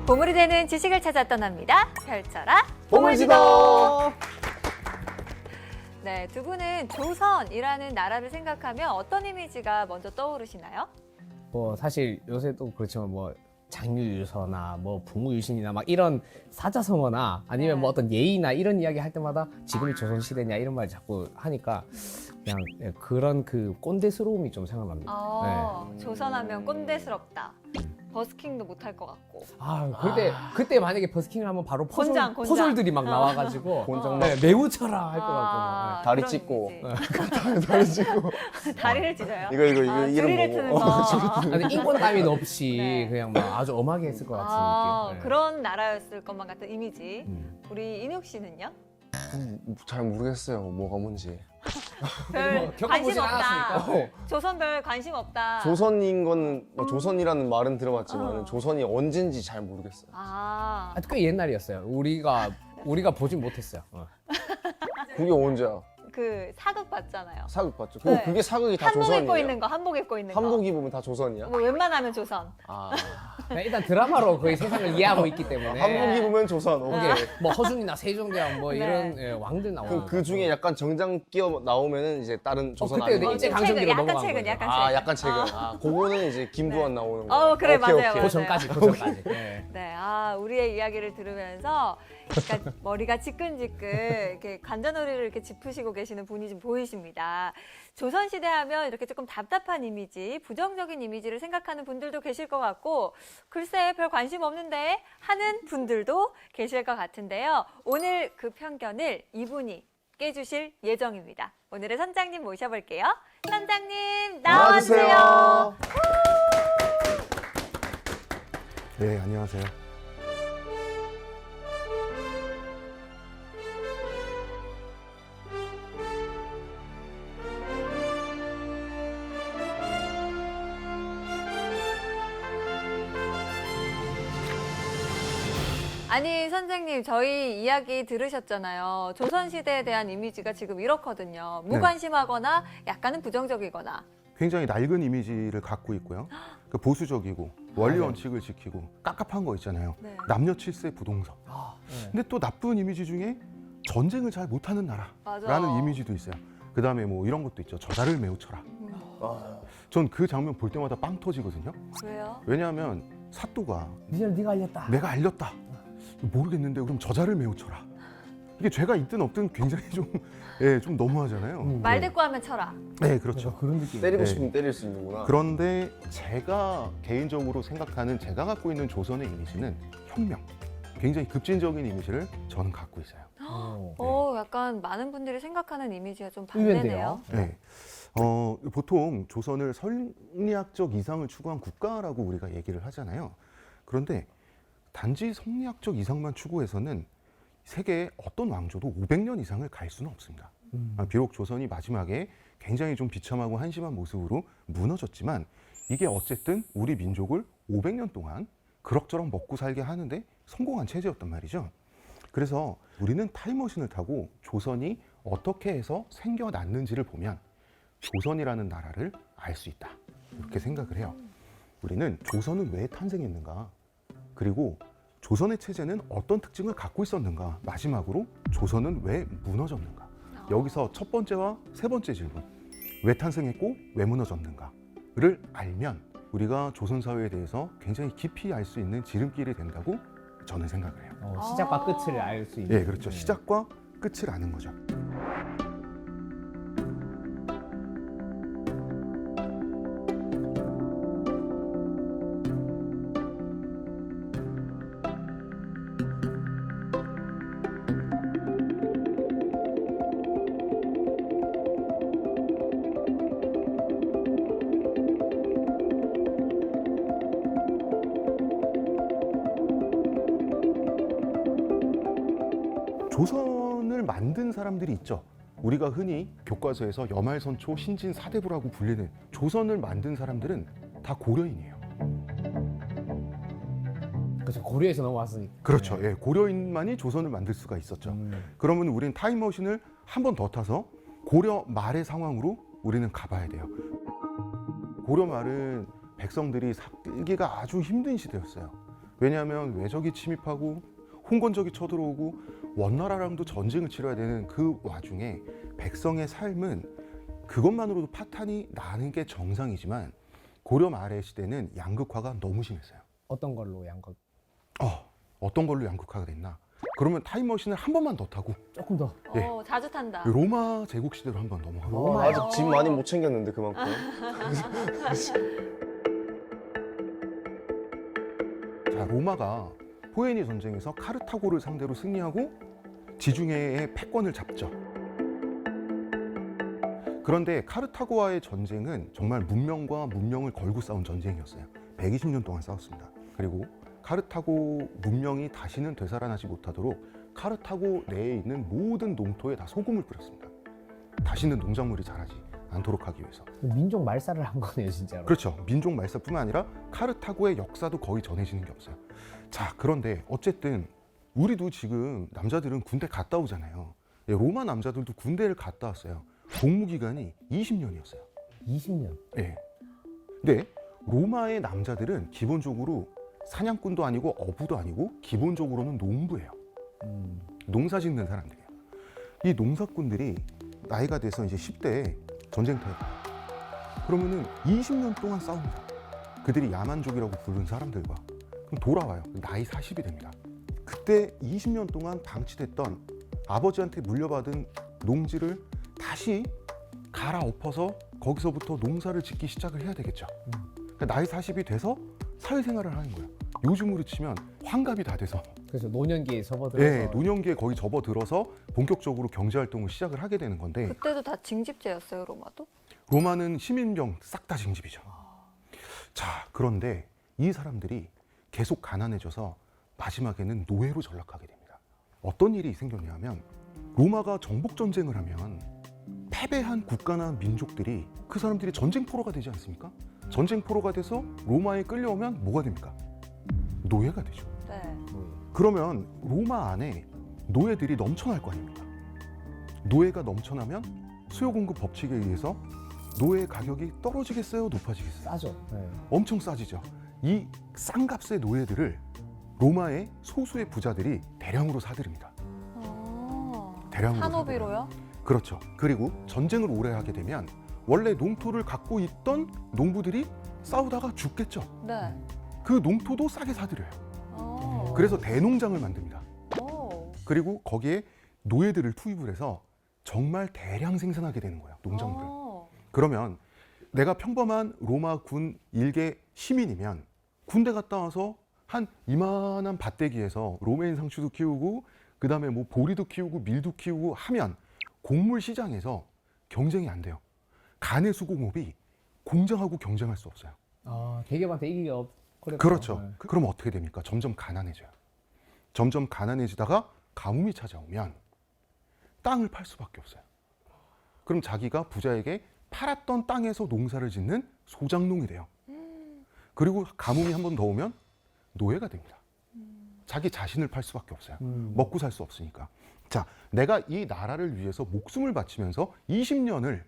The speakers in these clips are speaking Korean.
보물이 되는 지식을 찾아 떠납니다. 펼쳐라 보물지도. 네, 두 분은 조선이라는 나라를 생각하면 어떤 이미지가 먼저 떠오르시나요? 뭐 사실 요새도 그렇지만 뭐 장유유서나 뭐 북무유신이나 막 이런 사자성어나 아니면 네. 뭐 어떤 예의나 이런 이야기 할 때마다 지금이 조선시대냐 이런 말 자꾸 하니까 그냥 그런 그 꼰대스러움이 좀 생각납니다. 조선하면 꼰대스럽다. 버스킹도 못할 것 같고. 그때 만약에 버스킹을 하면 바로 곤장. 포졸들이 막 나와가지고 곤장 네, 매우 쳐라 할 것 같고. 다리 그런 찢고. 이미지. 다리 찌고. 다리를 찢어요? 이거 이름 줄이를 트는 보고. 거. 아니 인권 따윈 없이 네. 그냥 막 아주 엄하게 했을 것 같은 느낌. 네. 그런 나라였을 것만 같은 이미지. 음. 우리 인욱 씨는요? 잘 모르겠어요. 뭐가 뭔지. 별 관심 겪어보진 없다. 않았으니까. 조선 별 관심 없다. 조선인 건 뭐 조선이라는 말은 들어봤지만 어. 조선이 언젠지 잘 모르겠어요. 꽤 옛날이었어요. 우리가 보진 못했어요. 그게 언제야? 그 사극 봤잖아요. 사극 봤죠? 네. 그게 사극이 다 한복 조선이에요? 입고 있는 거, 한복 입고 있는 거. 한복 입으면 다 조선이야? 뭐 웬만하면 조선. 아, 그냥 일단 드라마로 거의 세상을 이해하고 있기 때문에 한복 입으면 조선. 오케이. 뭐 허준이나 세종대왕 뭐 네. 이런 왕들 나오는 그 중에 약간 정장 끼어 나오면은 이제 다른 조선 그때 아니에요? 일제 좀 강점기로 약간 넘어간 최근, 거죠. 약간 아, 약간 최근. 그거는 이제 김두한 나오는 거. 그래, 맞아요, 오케이. 맞아요. 고전까지. 네. 네, 우리의 이야기를 들으면서 약간 머리가 지끈지끈 이렇게 관자놀이를 이렇게 짚으시고 계시는 분이 좀 보이십니다. 조선시대 하면 이렇게 조금 답답한 이미지, 부정적인 이미지를 생각하는 분들도 계실 것 같고, 글쎄 별 관심 없는데 하는 분들도 계실 것 같은데요. 오늘 그 편견을 이분이 깨주실 예정입니다. 오늘의 선장님 모셔볼게요. 선장님 나와주세요. 네, 안녕하세요. 아니 선생님 저희 이야기 들으셨잖아요. 조선시대에 대한 이미지가 지금 이렇거든요. 무관심하거나 약간은 부정적이거나. 굉장히 낡은 이미지를 갖고 있고요. 그 보수적이고 원리 원칙을 지키고 깝깝한 거 있잖아요. 네. 남녀 칠세 부동석. 근데 또 나쁜 이미지 중에 전쟁을 잘 못하는 맞아. 나라라는 이미지도 있어요. 그 다음에 뭐 이런 것도 있죠. 저자를 매우 쳐라. 전 그 장면 볼 때마다 빵 터지거든요. 왜요? 왜냐하면 사또가 네가 알렸다. 내가 알렸다. 모르겠는데 그럼 저자를 매우 쳐라. 이게 죄가 있든 없든 굉장히 좀 너무하잖아요. 말대꾸하면 쳐라. 네, 그렇죠. 그런 느낌. 때리고 네. 싶으면 때릴 수 있는구나. 그런데 제가 개인적으로 생각하는 제가 갖고 있는 조선의 이미지는 혁명. 굉장히 급진적인 이미지를 저는 갖고 있어요. 약간 많은 분들이 생각하는 이미지가 좀 의외인데요. 반대네요. 네. 보통 조선을 성리학적 이상을 추구한 국가라고 우리가 얘기를 하잖아요. 그런데 단지 성리학적 이상만 추구해서는 세계의 어떤 왕조도 500년 이상을 갈 수는 없습니다. 비록 조선이 마지막에 굉장히 좀 비참하고 한심한 모습으로 무너졌지만 이게 어쨌든 우리 민족을 500년 동안 그럭저럭 먹고 살게 하는데 성공한 체제였단 말이죠. 그래서 우리는 타임머신을 타고 조선이 어떻게 해서 생겨났는지를 보면 조선이라는 나라를 알 수 있다. 이렇게 생각을 해요. 우리는 조선은 왜 탄생했는가? 그리고 조선의 체제는 어떤 특징을 갖고 있었는가? 마지막으로 조선은 왜 무너졌는가? 여기서 첫 번째와 세 번째 질문, 왜 탄생했고 왜 무너졌는가를 알면 우리가 조선 사회에 대해서 굉장히 깊이 알 수 있는 지름길이 된다고 저는 생각을 해요. 시작과 끝을 알 수 있는. 예, 그렇죠. 시작과 끝을 아는 거죠. 조선을 만든 사람들이 있죠. 우리가 흔히 교과서에서 여말선초 신진 사대부라고 불리는 조선을 만든 사람들은 다 고려인이에요. 그렇죠. 고려에서 넘어왔으니까. 그렇죠. 예, 고려인만이 조선을 만들 수가 있었죠. 그러면 우리는 타임머신을 한 번 더 타서 고려 말의 상황으로 우리는 가봐야 돼요. 고려 말은 백성들이 살기가 아주 힘든 시대였어요. 왜냐하면 외적이 침입하고 홍건적이 쳐들어오고 원나라랑도 전쟁을 치러야 되는 그 와중에 백성의 삶은 그것만으로도 파탄이 나는 게 정상이지만 고려 말의 시대는 양극화가 너무 심했어요. 어떤 걸로 양극? 어떤 걸로 양극화가 됐나? 그러면 타임머신을 한 번만 더 타고 조금 더. 예. 자주 탄다. 로마 제국 시대로 한번 넘어가고 아직 짐 많이 못 챙겼는데 그만큼. 자, 로마가 포에니 전쟁에서 카르타고를 상대로 승리하고 지중해의 패권을 잡죠. 그런데 카르타고와의 전쟁은 정말 문명과 문명을 걸고 싸운 전쟁이었어요. 120년 동안 싸웠습니다. 그리고 카르타고 문명이 다시는 되살아나지 못하도록 카르타고 내에 있는 모든 농토에 다 소금을 뿌렸습니다. 다시는 농작물이 자라지 않도록 하기 위해서. 민족 말살을 한 거네요, 진짜로. 그렇죠. 민족 말살뿐만 아니라 카르타고의 역사도 거의 전해지는 게 없어요. 자, 그런데 어쨌든 우리도 지금 남자들은 군대 갔다 오잖아요. 예, 로마 남자들도 군대를 갔다 왔어요. 복무 기간이 20년이었어요. 20년. 예. 근데 로마의 남자들은 기본적으로 사냥꾼도 아니고 어부도 아니고 기본적으로는 농부예요. 농사 짓는 사람들이에요. 이 농사꾼들이 나이가 돼서 이제 10대에 전쟁터에 가요. 그러면은 20년 동안 싸웁니다. 그들이 야만족이라고 부르는 사람들과. 그럼 돌아와요. 나이 40이 됩니다. 그때 20년 동안 방치됐던 아버지한테 물려받은 농지를 다시 갈아엎어서 거기서부터 농사를 짓기 시작을 해야 되겠죠. 그러니까 나이 40이 돼서 사회생활을 하는 거예요. 요즘으로 치면 환갑이 다 돼서 그래서 노년기에 접어들어서. 네, 노년기에 거의 접어들어서 본격적으로 경제활동을 시작을 하게 되는 건데 그때도 다 징집제였어요, 로마도? 로마는 시민병 싹 다 징집이죠. 자, 그런데 이 사람들이 계속 가난해져서 마지막에는 노예로 전락하게 됩니다. 어떤 일이 생겼냐면 로마가 정복전쟁을 하면 패배한 국가나 민족들이 그 사람들이 전쟁포로가 되지 않습니까? 전쟁포로가 돼서 로마에 끌려오면 뭐가 됩니까? 노예가 되죠. 네. 그러면 로마 안에 노예들이 넘쳐날 거 아닙니까? 노예가 넘쳐나면 수요 공급 법칙에 의해서 노예 가격이 떨어지겠어요? 높아지겠어요? 싸죠. 네. 엄청 싸지죠. 이 싼 값의 노예들을 로마의 소수의 부자들이 대량으로 사들입니다. 대량으로 산업비로요? 사들여요. 그렇죠. 그리고 전쟁을 오래 하게 되면 원래 농토를 갖고 있던 농부들이 싸우다가 죽겠죠. 네. 그 농토도 싸게 사들여요. 어. 그래서 대농장을 만듭니다. 오. 그리고 거기에 노예들을 투입을 해서 정말 대량 생산하게 되는 거예요. 농작물을. 그러면 내가 평범한 로마 군 일개 시민이면 군대 갔다 와서 한 이만한 밭대기에서 로메인 상추도 키우고 그다음에 뭐 보리도 키우고 밀도 키우고 하면 곡물 시장에서 경쟁이 안 돼요. 가내 수공업이 공장하고 경쟁할 수 없어요. 대기업한테 이기기가 어렵죠. 그렇죠. 네. 그럼 어떻게 됩니까? 점점 가난해져요. 점점 가난해지다가 가뭄이 찾아오면 땅을 팔 수밖에 없어요. 그럼 자기가 부자에게 팔았던 땅에서 농사를 짓는 소작농이 돼요. 그리고 가뭄이 한 번 더 오면 노예가 됩니다. 자기 자신을 팔 수밖에 없어요. 먹고 살 수 없으니까. 자, 내가 이 나라를 위해서 목숨을 바치면서 20년을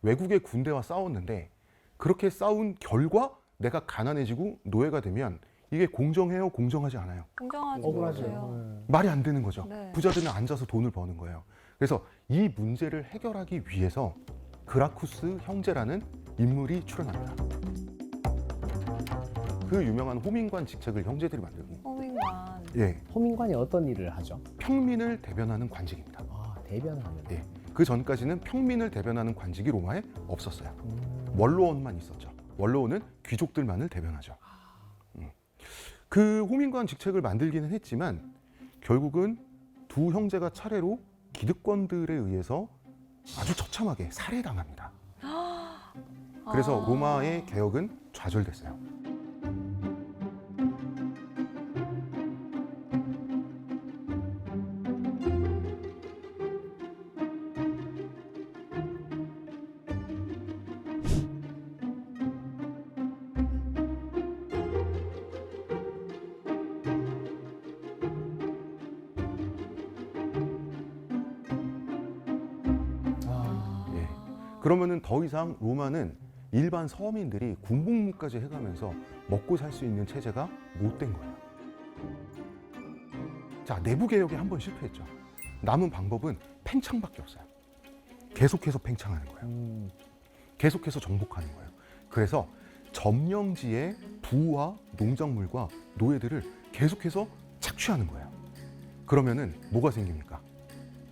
외국의 군대와 싸웠는데 그렇게 싸운 결과 내가 가난해지고 노예가 되면 이게 공정해요? 공정하지 않아요? 공정하지 억울하죠. 못해요. 네. 말이 안 되는 거죠. 네. 부자들은 앉아서 돈을 버는 거예요. 그래서 이 문제를 해결하기 위해서 그라쿠스 형제라는 인물이 출연합니다. 그 유명한 호민관 직책을 형제들이 만들고, 호민관. 예, 호민관이 어떤 일을 하죠? 평민을 대변하는 관직입니다. 대변하는. 예, 그 전까지는 평민을 대변하는 관직이 로마에 없었어요. 원로원만 있었죠. 원로원은 귀족들만을 대변하죠. 그 호민관 직책을 만들기는 했지만 결국은 두 형제가 차례로 기득권들에 의해서 아주 처참하게 살해당합니다. 그래서 로마의 개혁은 좌절됐어요. 예. 그러면은 더 이상 로마는 일반 서민들이 군복무까지 해가면서 먹고 살 수 있는 체제가 못 된 거예요. 자, 내부 개혁에 한번 실패했죠. 남은 방법은 팽창밖에 없어요. 계속해서 팽창하는 거예요. 계속해서 정복하는 거예요. 그래서 점령지의 부와 농작물과 노예들을 계속해서 착취하는 거예요. 그러면은 뭐가 생깁니까?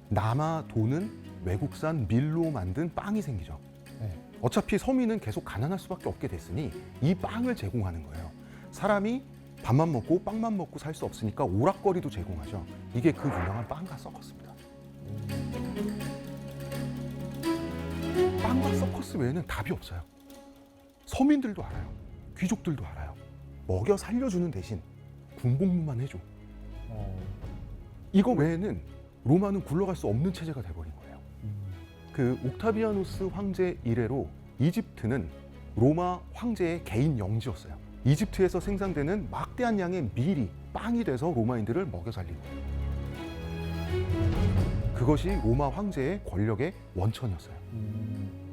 남아 도는 외국산 밀로 만든 빵이 생기죠. 네. 어차피 서민은 계속 가난할 수밖에 없게 됐으니 이 빵을 제공하는 거예요. 사람이 밥만 먹고 빵만 먹고 살 수 없으니까 오락거리도 제공하죠. 이게 그 유명한 빵과 서커스입니다. 빵과 서커스 외에는 답이 없어요. 서민들도 알아요. 귀족들도 알아요. 먹여 살려주는 대신 군복무만 해줘. 이거 외에는 로마는 굴러갈 수 없는 체제가 돼버린 거예요. 그 옥타비아누스 황제 이래로 이집트는 로마 황제의 개인 영지였어요. 이집트에서 생산되는 막대한 양의 밀이 빵이 돼서 로마인들을 먹여 살린 거예요. 그것이 로마 황제의 권력의 원천이었어요.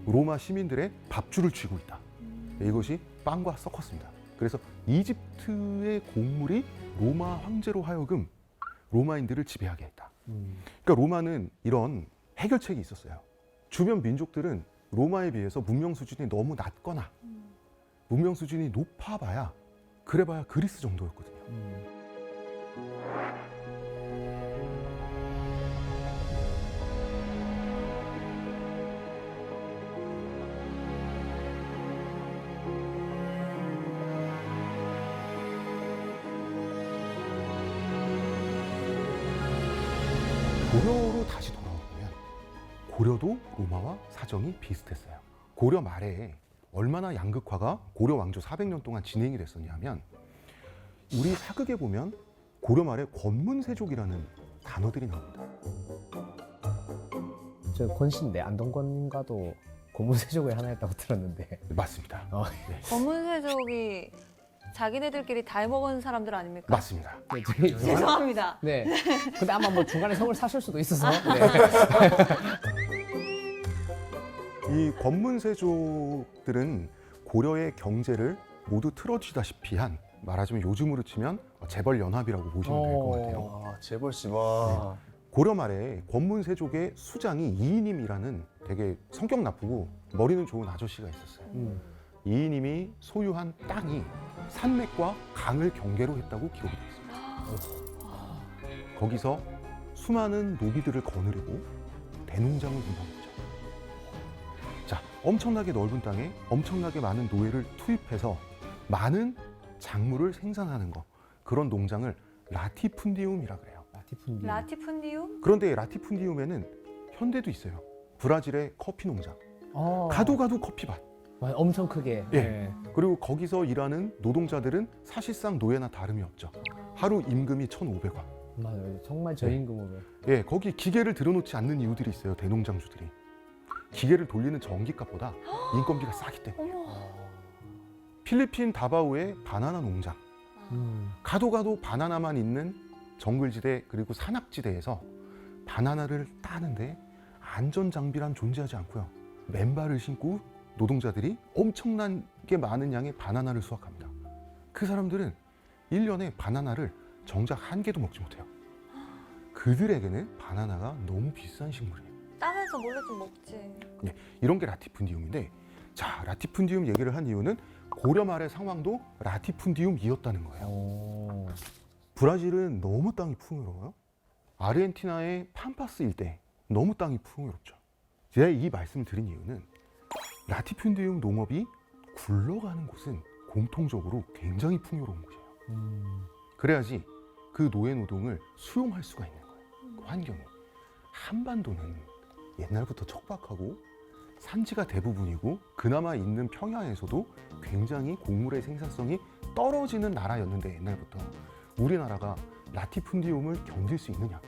로마 시민들의 밥줄을 쥐고 있다. 이것이 빵과 서커스입니다. 그래서 이집트의 곡물이 로마 황제로 하여금 로마인들을 지배하게 했다. 그러니까 로마는 이런 해결책이 있었어요. 주변 민족들은 로마에 비해서 문명 수준이 너무 낮거나 문명 수준이 높아봐야 그래봐야 그리스 정도였거든요. 고려로 다시 돌아오면 고려도 로마와 사정이 비슷했어요. 고려 말에 얼마나 양극화가 고려 왕조 400년 동안 진행이 됐었냐면 우리 사극에 보면 고려 말에 권문세족이라는 단어들이 나옵니다. 저 권씨인데 안동권님과도 고문세족의 하나였다고 들었는데. 맞습니다. 네, 검은세족이 자기네들끼리 다 해먹은 사람들 아닙니까? 맞습니다. 네, 저희 죄송합니다. 네. 근데 아마 뭐 중간에 성을 사실 수도 있어서. 네. 이 권문세족들은 고려의 경제를 모두 틀어쥐다시피 한 말하자면 요즘으로 치면 재벌 연합이라고 보시면 될 것 같아요. 아, 재벌 씨, 와. 고려 말에 권문세족의 수장이 이이님이라는 되게 성격 나쁘고 머리는 좋은 아저씨가 있었어요. 이이님이 소유한 땅이 산맥과 강을 경계로 했다고 기록이 되어 있습니다. 거기서 수많은 노비들을 거느리고 대농장을 운영했죠. 자, 엄청나게 넓은 땅에 엄청나게 많은 노예를 투입해서 많은 작물을 생산하는 거, 그런 농장을 라티푼디움이라 그래요. 라티푼디. 라티푼디움? 그런데 라티푼디움에는 현대도 있어요. 브라질의 커피 농장. 어. 가도 커피밭. 맞아, 엄청 크게. 예. 네. 그리고 거기서 일하는 노동자들은 사실상 노예나 다름이 없죠. 하루 임금이 1,500원. 맞아요. 정말 저임금으로. 예, 거기 기계를 들여놓지 않는 이유들이 있어요. 대농장주들이. 기계를 돌리는 전기값보다 인건비가 싸기 때문에. 어머. 필리핀 다바오의 바나나 농장. 가도 바나나만 있는 정글지대 그리고 산악지대에서 바나나를 따는데 안전장비란 존재하지 않고요. 맨발을 신고 노동자들이 엄청나게 많은 양의 바나나를 수확합니다. 그 사람들은 1년에 바나나를 정작 1개도 먹지 못해요. 그들에게는 바나나가 너무 비싼 식물이에요. 따면서 몰래 좀 먹지. 이런 게 라티푼디움인데, 자, 라티푼디움 얘기를 한 이유는 고려 말의 상황도 라티푼디움이었다는 거예요. 오. 브라질은 너무 땅이 풍요로워요. 아르헨티나의 팜파스 일대 너무 땅이 풍요롭죠. 제가 이 말씀을 드린 이유는 라티푼디움 농업이 굴러가는 곳은 공통적으로 굉장히 풍요로운 곳이에요. 그래야지 그 노예 노동을 수용할 수가 있는 거예요. 그 환경이. 한반도는 옛날부터 척박하고 산지가 대부분이고 그나마 있는 평야에서도 굉장히 곡물의 생산성이 떨어지는 나라였는데, 옛날부터 우리나라가 라티푼디움을 견딜 수 있느냐?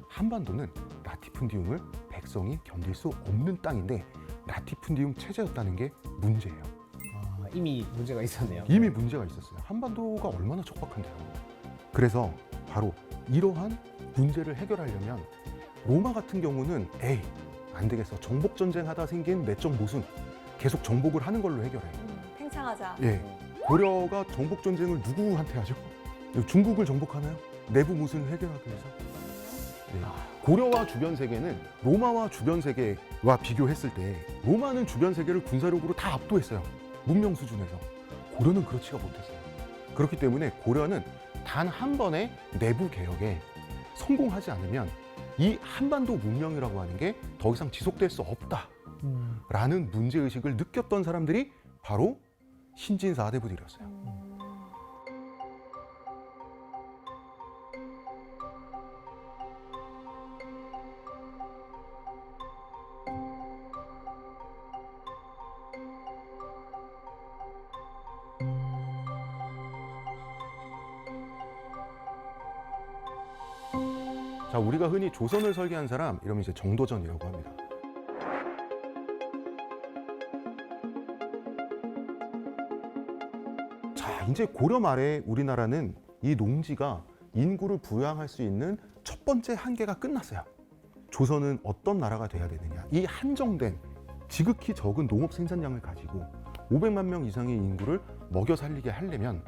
한반도는 라티푼디움을 백성이 견딜 수 없는 땅인데 라티푼디움 체제였다는 게 문제예요. 아, 이미 문제가 있었네요. 이미 문제가 있었어요. 한반도가 얼마나 척박한데요. 그래서 바로 이러한 문제를 해결하려면 로마 같은 경우는 안 되겠어. 정복 전쟁 하다 생긴 내적 모순 계속 정복을 하는 걸로 해결해. 팽창하자. 예. 고려가 정복 전쟁을 누구한테 하죠? 중국을 정복하나요? 내부 모순을 해결하기 위해서. 네. 고려와 주변 세계는 로마와 주변 세계와 비교했을 때 로마는 주변 세계를 군사력으로 다 압도했어요. 문명 수준에서. 고려는 그렇지가 못했어요. 그렇기 때문에 고려는 단 한 번의 내부 개혁에 성공하지 않으면 이 한반도 문명이라고 하는 게 더 이상 지속될 수 없다라는 문제의식을 느꼈던 사람들이 바로 신진 4대부들이었어요. 자, 우리가 흔히 조선을 설계한 사람 이러면 이제 정도전이라고 합니다. 자, 이제 고려 말에 우리나라는 이 농지가 인구를 부양할 수 있는 첫 번째 한계가 끝났어요. 조선은 어떤 나라가 돼야 되느냐? 이 한정된 지극히 적은 농업 생산량을 가지고 500만 명 이상의 인구를 먹여 살리게 하려면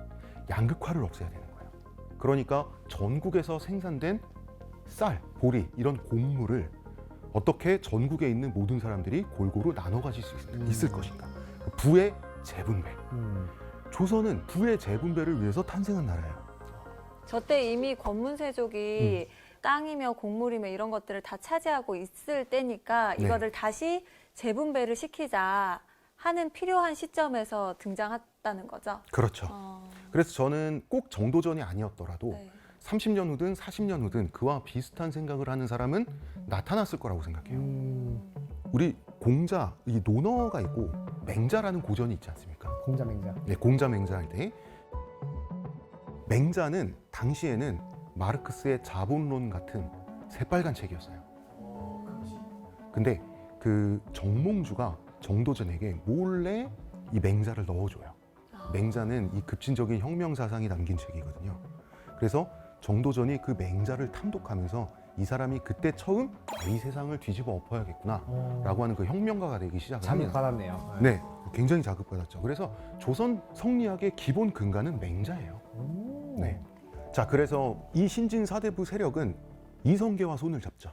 양극화를 없애야 되는 거예요. 그러니까 전국에서 생산된 쌀, 보리 이런 곡물을 어떻게 전국에 있는 모든 사람들이 골고루 나눠 가질 수 있을 것인가. 부의 재분배. 조선은 부의 재분배를 위해서 탄생한 나라예요. 저 때 이미 권문세족이 땅이며 곡물이며 이런 것들을 다 차지하고 있을 때니까 네. 이거를 다시 재분배를 시키자 하는 필요한 시점에서 등장했다는 거죠. 그렇죠. 그래서 저는 꼭 정도전이 아니었더라도 네. 30년 후든 40년 후든 그와 비슷한 생각을 하는 사람은 나타났을 거라고 생각해요. 우리 공자, 이 논어가 있고 맹자라는 고전이 있지 않습니까? 공자맹자. 네, 공자 맹자 할 때 맹자는 당시에는 마르크스의 자본론 같은 새빨간 책이었어요. 근데 그 정몽주가 정도전에게 몰래 이 맹자를 넣어줘요. 맹자는 이 급진적인 혁명 사상이 담긴 책이거든요. 그래서 정도전이 그 맹자를 탐독하면서 이 사람이 그때 처음 이 세상을 뒤집어 엎어야겠구나 라고 하는 그 혁명가가 되기 시작을 하면서 자극받았네요. 네, 굉장히 자극받았죠. 그래서 조선 성리학의 기본 근간은 맹자예요. 네. 자, 그래서 이 신진 4대부 세력은 이성계와 손을 잡죠.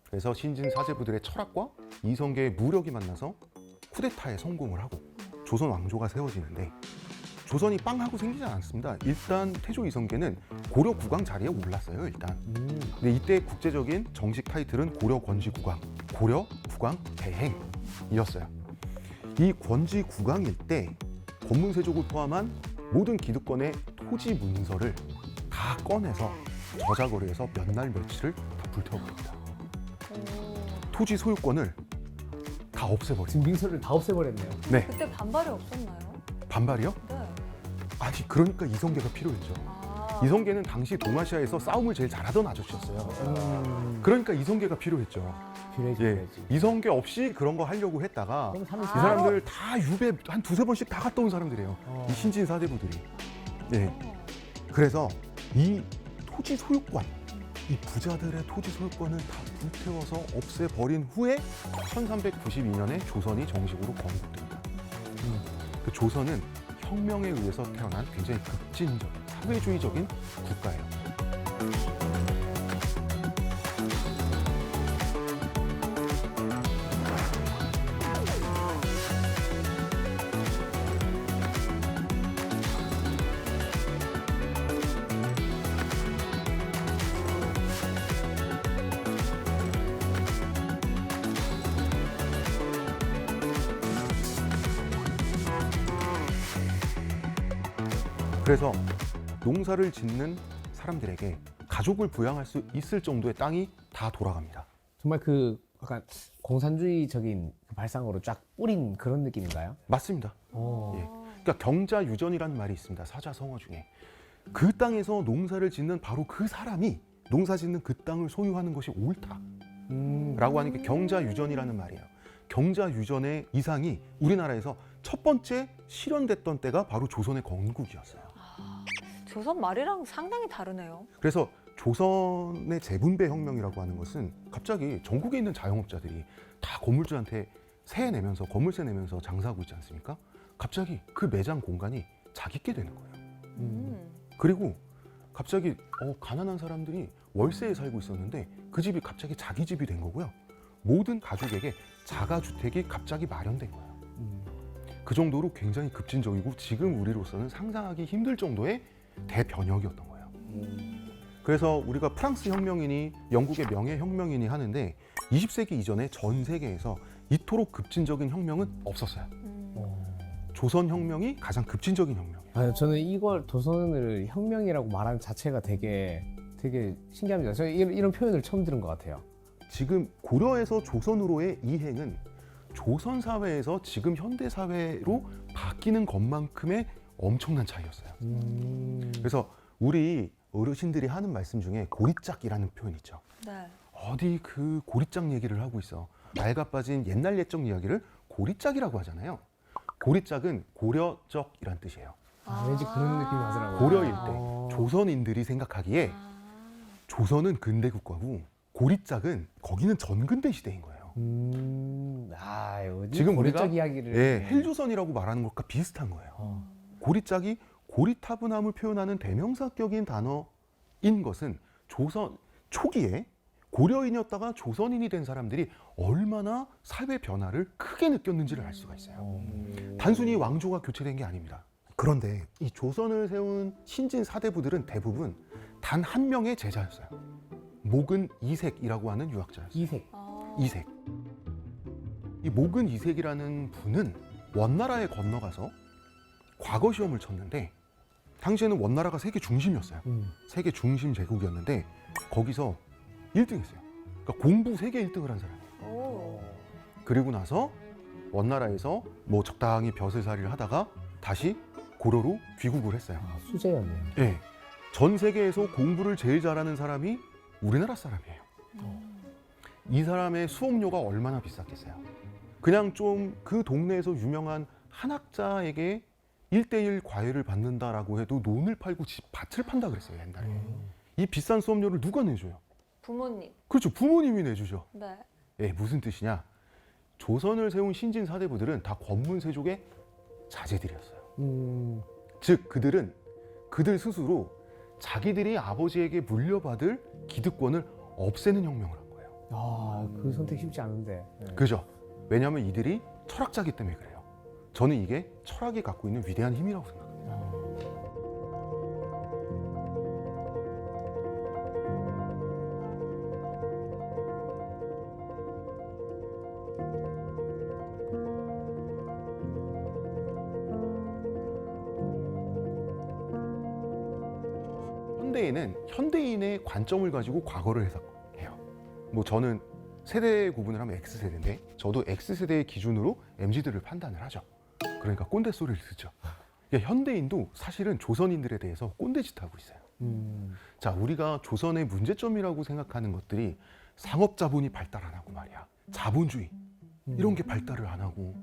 그래서 신진 4대부들의 철학과 이성계의 무력이 만나서 쿠데타에 성공을 하고 조선 왕조가 세워지는데 조선이 빵 하고 생기지 않았습니다. 일단 태조 이성계는 고려 국왕 자리에 올랐어요. 일단. 근데 이때 국제적인 정식 타이틀은 고려 권지 국왕, 고려 국왕 대행이었어요. 이 권지 국왕일 때 권문세족을 포함한 모든 기득권의 토지 문서를 다 꺼내서 저작거리에서 몇 날 며칠을 다 불태워버립니다. 토지 소유권을 다 없애버립니다. 지금 민서를 다 없애버렸네요. 네, 그때 반발이 없었나요? 반발이요? 네. 아니, 그러니까 이성계가 필요했죠. 이성계는 당시 동아시아에서 싸움을 제일 잘하던 아저씨였어요. 그러니까 이성계가 필요했죠. 필요해지, 예, 필요해지. 이성계 없이 그런 거 하려고 했다가 그럼 삼일 이 사람들 다 유배 한 두세 번씩 다 갔다 온 사람들이에요. 이 신진 4대부들이. 예. 그래서 이 토지 소유권, 이 부자들의 토지 소유권을 다 불태워서 없애버린 후에 1392년에 조선이 정식으로 건국됩니다. 그 조선은 혁명에 의해서 태어난 굉장히 급진적, 사회주의적인 국가예요. 그래서 농사를 짓는 사람들에게 가족을 부양할 수 있을 정도의 땅이 다 돌아갑니다. 정말 그 약간 공산주의적인 그 발상으로 쫙 뿌린 그런 느낌인가요? 맞습니다. 오. 예. 그러니까 경자유전이라는 말이 있습니다. 사자성어 중에. 그 땅에서 농사를 짓는 바로 그 사람이 농사 짓는 그 땅을 소유하는 것이 옳다라고 하는 게 경자유전이라는 말이에요. 경자유전의 이상이 우리나라에서 첫 번째 실현됐던 때가 바로 조선의 건국이었어요. 조선 말이랑 상당히 다르네요. 그래서 조선의 재분배 혁명이라고 하는 것은 갑자기 전국에 있는 자영업자들이 다 건물주한테 세 내면서 건물세 내면서 장사하고 있지 않습니까? 갑자기 그 매장 공간이 자기께 되는 거예요. 그리고 갑자기 가난한 사람들이 월세에 살고 있었는데 그 집이 갑자기 자기 집이 된 거고요. 모든 가족에게 자가주택이 갑자기 마련된 거예요. 그 정도로 굉장히 급진적이고 지금 우리로서는 상상하기 힘들 정도의 대변혁이었던 거예요. 그래서 우리가 프랑스 혁명이니 영국의 명예혁명이니 하는데 20세기 이전에 전 세계에서 이토록 급진적인 혁명은 없었어요. 조선혁명이 가장 급진적인 혁명이에요. 아, 저는 이걸 조선을 혁명이라고 말하는 자체가 되게 신기합니다. 저는 이런 표현을 처음 들은 것 같아요. 지금 고려에서 조선으로의 이행은 조선 사회에서 지금 현대 사회로 바뀌는 것만큼의 엄청난 차이였어요. 그래서 우리 어르신들이 하는 말씀 중에 고리짝이라는 표현 있죠. 네. 어디 그 고리짝 얘기를 하고 있어. 낡아 빠진 옛날 옛적 이야기를 고리짝이라고 하잖아요. 고리짝은 고려적이란 뜻이에요. 왠지 그런 느낌이 나더라고요. 고려일 때 조선인들이 생각하기에 조선은 근대 국가고 고리짝은 거기는 전근대 시대인 거예요. 지금 고리짝 우리가 이야기를 헬조선이라고 말하는 것과 비슷한 거예요. 고리짝이 고리타분함을 표현하는 대명사격인 단어인 것은 조선 초기에 고려인이었다가 조선인이 된 사람들이 얼마나 사회 변화를 크게 느꼈는지를 알 수가 있어요. 단순히 왕조가 교체된 게 아닙니다. 그런데 이 조선을 세운 신진 사대부들은 대부분 단 한 명의 제자였어요. 목은 이색이라고 하는 유학자였어요. 이색. 이색. 이 목은 이색이라는 분은 원나라에 건너가서 과거 시험을 쳤는데 당시에는 원나라가 세계 중심이었어요. 세계 중심 제국이었는데 거기서 1등했어요. 그러니까 공부 세계 1등을 한 사람이에요. 오. 그리고 나서 원나라에서 뭐 적당히 벼슬살이를 하다가 다시 고려로 귀국을 했어요. 아, 수제였네요. 네. 전 세계에서 공부를 제일 잘하는 사람이 우리나라 사람이에요. 이 사람의 수업료가 얼마나 비쌌겠어요. 그냥 좀 그 동네에서 유명한 한학자에게 1:1 과외를 받는다라고 해도 논을 팔고 밭을 판다 그랬어요, 옛날에. 이 비싼 수업료를 누가 내줘요? 부모님. 그렇죠, 부모님이 내주죠. 네. 예, 무슨 뜻이냐? 조선을 세운 신진 사대부들은 다 권문세족의 자제들이었어요. 즉 그들은 그들 스스로 자기들이 아버지에게 물려받을 기득권을 없애는 혁명을 한 거예요. 아, 그 선택 쉽지 않은데. 네. 그죠? 왜냐하면 이들이 철학자기 때문에 그래요. 저는 이게 철학이 갖고 있는 위대한 힘이라고 생각합니다. 현대인은 현대인의 관점을 가지고 과거를 해석해요. 뭐 저는 세대 구분을 하면 X세대인데 저도 X세대의 기준으로 MZ들을 판단을 하죠. 그러니까 꼰대 소리를 듣죠. 그러니까 현대인도 사실은 조선인들에 대해서 꼰대짓 하고 있어요. 자, 우리가 조선의 문제점이라고 생각하는 것들이 상업자본이 발달 안 하고 말이야. 자본주의 이런 게 발달을 안 하고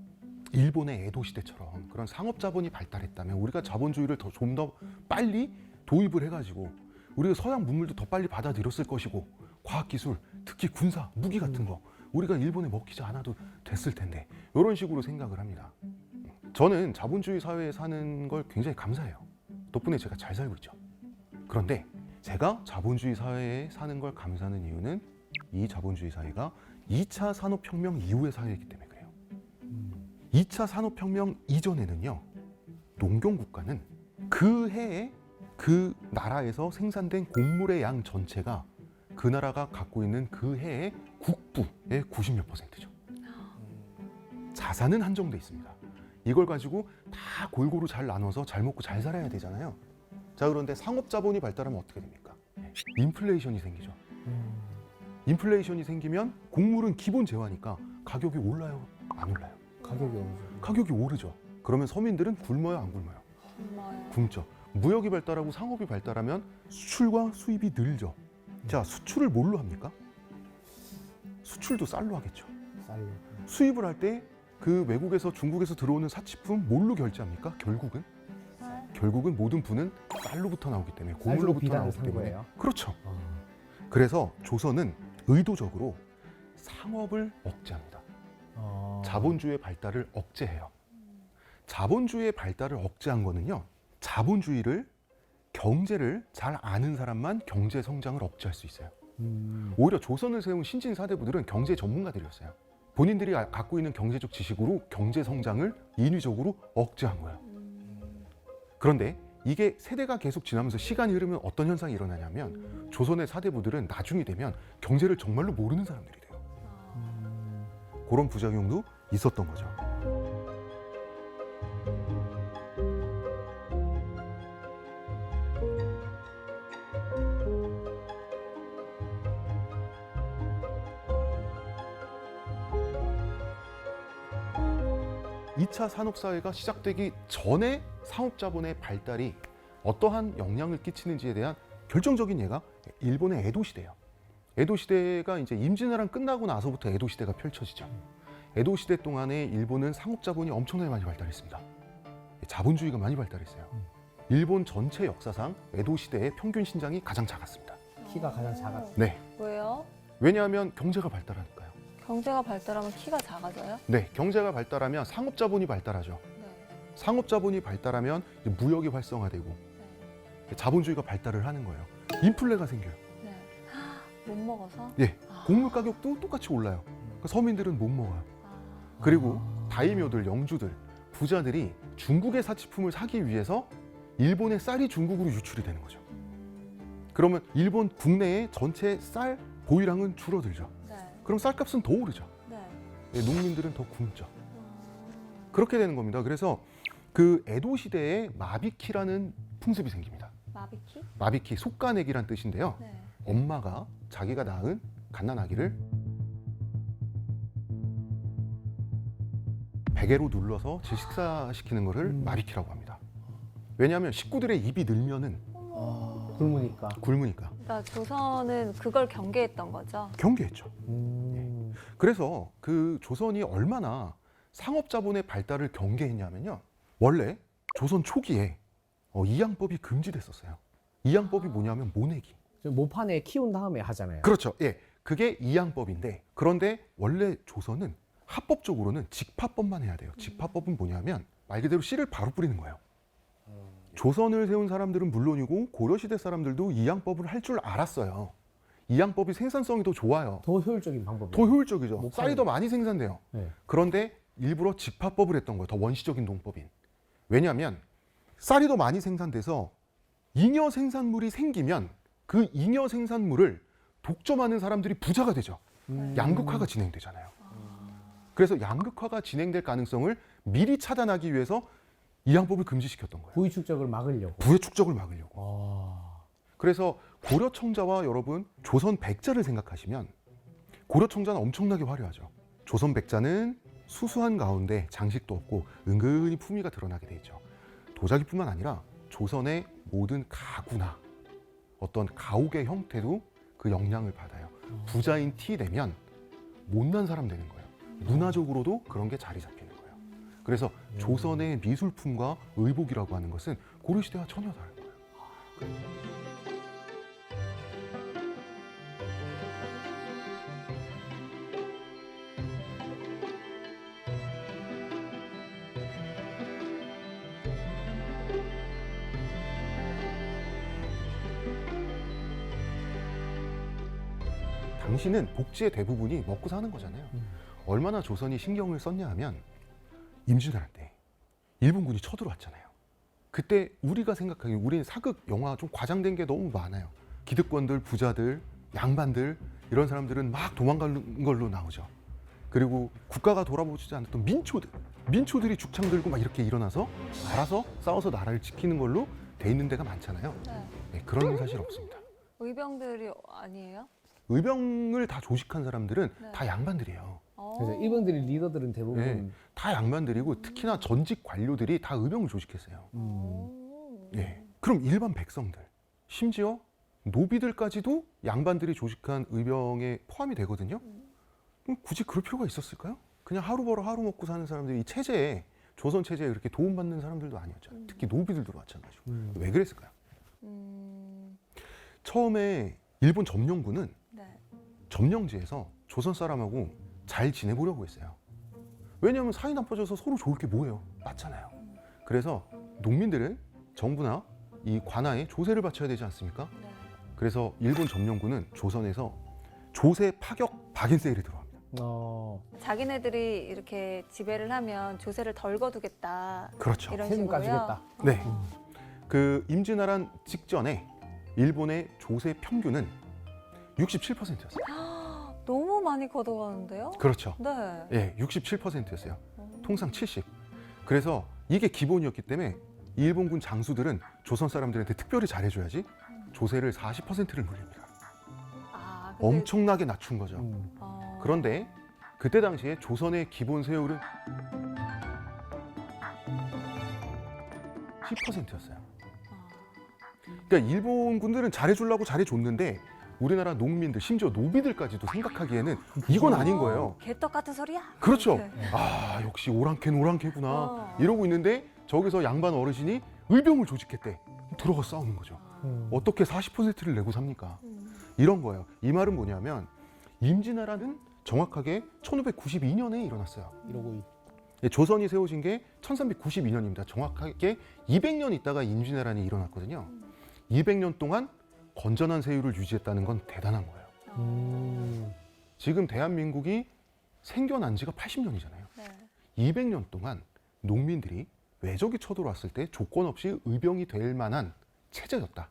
일본의 에도 시대처럼 그런 상업자본이 발달했다면 우리가 자본주의를 좀 더 빨리 도입을 해가지고 우리가 서양 문물도 더 빨리 받아들였을 것이고 과학기술, 특히 군사, 무기 같은 거 우리가 일본에 먹히지 않아도 됐을 텐데 이런 식으로 생각을 합니다. 저는 자본주의 사회에 사는 걸 굉장히 감사해요. 덕분에 제가 잘 살고 있죠. 그런데 제가 자본주의 사회에 사는 걸 감사하는 이유는 이 자본주의 사회가 2차 산업혁명 이후의 사회이기 때문에 그래요. 2차 산업혁명 이전에는요, 농경국가는 그 해에 그 나라에서 생산된 곡물의 양 전체가 그 나라가 갖고 있는 그 해의 국부의 90몇 %죠. 자산은 한정돼 있습니다. 이걸 가지고 다 골고루 잘 나눠서 잘 먹고 잘 살아야 되잖아요. 자, 그런데 상업자본이 발달하면 어떻게 됩니까? 인플레이션이 생기죠. 인플레이션이 생기면 곡물은 기본 재화니까 가격이 올라요? 안 올라요? 가격이 오르죠. 가격이 오르죠. 그러면 서민들은 굶어요? 안 굶어요? 정말. 굶죠. 무역이 발달하고 상업이 발달하면 수출과 수입이 늘죠. 자, 수출을 뭘로 합니까? 수출도 쌀로 하겠죠. 쌀로. 수입을 할 때 그 외국에서 중국에서 들어오는 사치품 뭘로 결제합니까? 결국은 모든 부는 쌀로부터 나오기 때문에 고물로부터 비단을 나오기 산 때문에 거예요? 그렇죠. 그래서 조선은 의도적으로 상업을 억제합니다. 자본주의의 발달을 억제해요. 자본주의의 발달을 억제한 거는요, 자본주의를 경제를 잘 아는 사람만 경제 성장을 억제할 수 있어요. 오히려 조선을 세운 신진 사대부들은 경제 전문가들이었어요. 본인들이 갖고 있는 경제적 지식으로 경제 성장을 인위적으로 억제한 거예요. 그런데 이게 세대가 계속 지나면서 시간이 흐르면 어떤 현상이 일어나냐면 조선의 사대부들은 나중이 되면 경제를 정말로 모르는 사람들이 돼요. 그런 부작용도 있었던 거죠. 이 차 산업사회가 시작되기 전에 상업자본의 발달이 어떠한 영향을 끼치는지에 대한 결정적인 예가 일본의 에도 시대예요. 에도 시대가 이제 임진왜란 끝나고 나서부터 에도 시대가 펼쳐지죠. 에도 시대 동안에 일본은 상업자본이 엄청나게 많이 발달했습니다. 자본주의가 많이 발달했어요. 일본 전체 역사상 에도 시대의 평균 신장이 가장 작았습니다. 키가 가장 작았어요. 네. 왜요? 왜냐하면 경제가 발달하니까요. 경제가 발달하면 키가 작아져요? 네, 경제가 발달하면 상업자본이 발달하죠. 네. 상업자본이 발달하면 이제 무역이 활성화되고 네. 자본주의가 발달을 하는 거예요. 인플레가 생겨요. 네. 못 먹어서? 예, 아. 곡물 가격도 똑같이 올라요. 그러니까 서민들은 못 먹어요. 아. 그리고 다이묘들, 영주들, 부자들이 중국의 사치품을 사기 위해서 일본의 쌀이 중국으로 유출이 되는 거죠. 그러면 일본 국내의 전체 쌀 보유량은 줄어들죠. 네. 그럼 쌀값은 더 오르죠. 네. 예, 농민들은 더 굶죠. 그렇게 되는 겁니다. 그래서 그 에도 시대에 마비키라는 풍습이 생깁니다. 마비키? 마비키, 속가내기란 뜻인데요. 네. 엄마가 자기가 낳은 갓난아기를 베개로 눌러서 질식사시키는 것을 마비키라고 합니다. 왜냐하면 식구들의 입이 늘면은 굶으니까. 굶으니까 그러니까 조선은 그걸 경계했던 거죠. 경계했죠. 그래서 그 조선이 얼마나 상업자본의 발달을 경계했냐면요. 원래 조선 초기에 이양법이 금지됐었어요. 이양법이 뭐냐면 모내기. 모판에 키운 다음에 하잖아요. 그렇죠. 예, 그게 이양법인데 그런데 원래 조선은 합법적으로는 직파법만 해야 돼요. 직파법은 뭐냐면 말 그대로 씨를 바로 뿌리는 거예요. 조선을 세운 사람들은 물론이고 고려시대 사람들도 이양법을 할 줄 알았어요. 이양법이 생산성이 더 좋아요. 더 효율적인 방법이에요. 더 효율적이죠. 못 쌀이 더 많이 생산돼요. 네. 그런데 일부러 직파법을 했던 거예요. 더 원시적인 농법인. 왜냐하면 쌀이 더 많이 생산돼서 잉여 생산물이 생기면 그 잉여 생산물을 독점하는 사람들이 부자가 되죠. 양극화가 진행되잖아요. 그래서 양극화가 진행될 가능성을 미리 차단하기 위해서 이양법을 금지시켰던 거예요. 부의 축적을 막으려고. 부의 축적을 막으려고. 아. 그래서 고려 청자와 여러분 조선 백자를 생각하시면 고려 청자는 엄청나게 화려하죠. 조선 백자는 수수한 가운데 장식도 없고 은근히 품위가 드러나게 돼 있죠. 도자기뿐만 아니라 조선의 모든 가구나 어떤 가옥의 형태도 그 영향을 받아요. 부자인 티 내면 못난 사람 되는 거예요. 문화적으로도 그런 게 자리 잡히는 거예요. 그래서 조선의 미술품과 의복이라고 하는 것은 고려시대와 전혀 다른 거예요. 당시는 복지의 대부분이 먹고 사는 거잖아요. 얼마나 조선이 신경을 썼냐 하면 임진왜란 때 일본군이 쳐들어왔잖아요. 그때 우리가 생각하기에 우리는 사극 영화 좀 과장된 게 너무 많아요. 기득권들, 부자들, 양반들 이런 사람들은 막 도망가는 걸로 나오죠. 그리고 국가가 돌아보지 않았던 민초들이 죽창 들고 막 이렇게 일어나서 알아서 싸워서 나라를 지키는 걸로 돼 있는 데가 많잖아요. 네. 네, 그런 건 사실 없습니다. 의병들이 아니에요? 의병을 다 조직한 사람들은 네. 다 양반들이에요. 그래서 이분들이 리더들은 대부분 네, 다 양반들이고 특히나 전직 관료들이 다 의병을 조직했어요. 예. 그럼 일반 백성들, 심지어 노비들까지도 양반들이 조직한 의병에 포함이 되거든요. 그럼 굳이 그럴 필요가 있었을까요? 그냥 하루 벌어 하루 먹고 사는 사람들이 이 체제에 조선 체제에 그렇게 도움받는 사람들도 아니었잖아요. 특히 노비들도 마찬가지고. 왜 그랬을까요? 처음에 일본 점령군은 네. 점령지에서 조선 사람하고 잘 지내보려고 했어요. 왜냐하면 사이 나빠져서 서로 좋을 게 뭐예요? 맞잖아요. 그래서 농민들은 정부나 이 관아에 조세를 바쳐야 되지 않습니까? 네. 그래서 일본 점령군은 조선에서 조세 파격 박인 세일에 들어갑니다. 자기네들이 이렇게 지배를 하면 조세를 덜 거두겠다. 그렇죠. 이런 세금 식으로요. 까주겠다. 네. 그 임진왜란 직전에 일본의 조세 평균은 67%였어요. 너무 많이 걷어가는데요? 그렇죠. 네. 예, 67%였어요. 통상 70. 그래서 이게 기본이었기 때문에 일본군 장수들은 조선 사람들한테 특별히 잘해줘야지 조세를 40%를 물립니다. 아, 근데, 엄청나게 낮춘 거죠. 그런데 그때 당시에 조선의 기본 세율은 10%였어요. 그러니까 일본 군들은 잘해주려고 잘해줬는데 우리나라 농민들 심지어 노비들까지도 생각하기에는 이건 아닌 거예요. 개떡 같은 소리야? 그렇죠. 이렇게. 아 역시 오랑캐는 오랑캐구나 어. 이러고 있는데 저기서 양반 어르신이 의병을 조직했대. 들어가 싸우는 거죠. 어떻게 40%를 내고 삽니까? 이런 거예요. 이 말은 뭐냐면 임진왜란은 정확하게 1592년에 일어났어요. 이러고 예, 조선이 세워진 게 1392년입니다. 정확하게 200년 있다가 임진왜란이 일어났거든요. 200년 동안 건전한 세율을 유지했다는 건 대단한 거예요. 지금 대한민국이 생겨난 지가 80년이잖아요. 네. 200년 동안 농민들이 외적이 쳐들어왔을 때 조건 없이 의병이 될 만한 체제였다.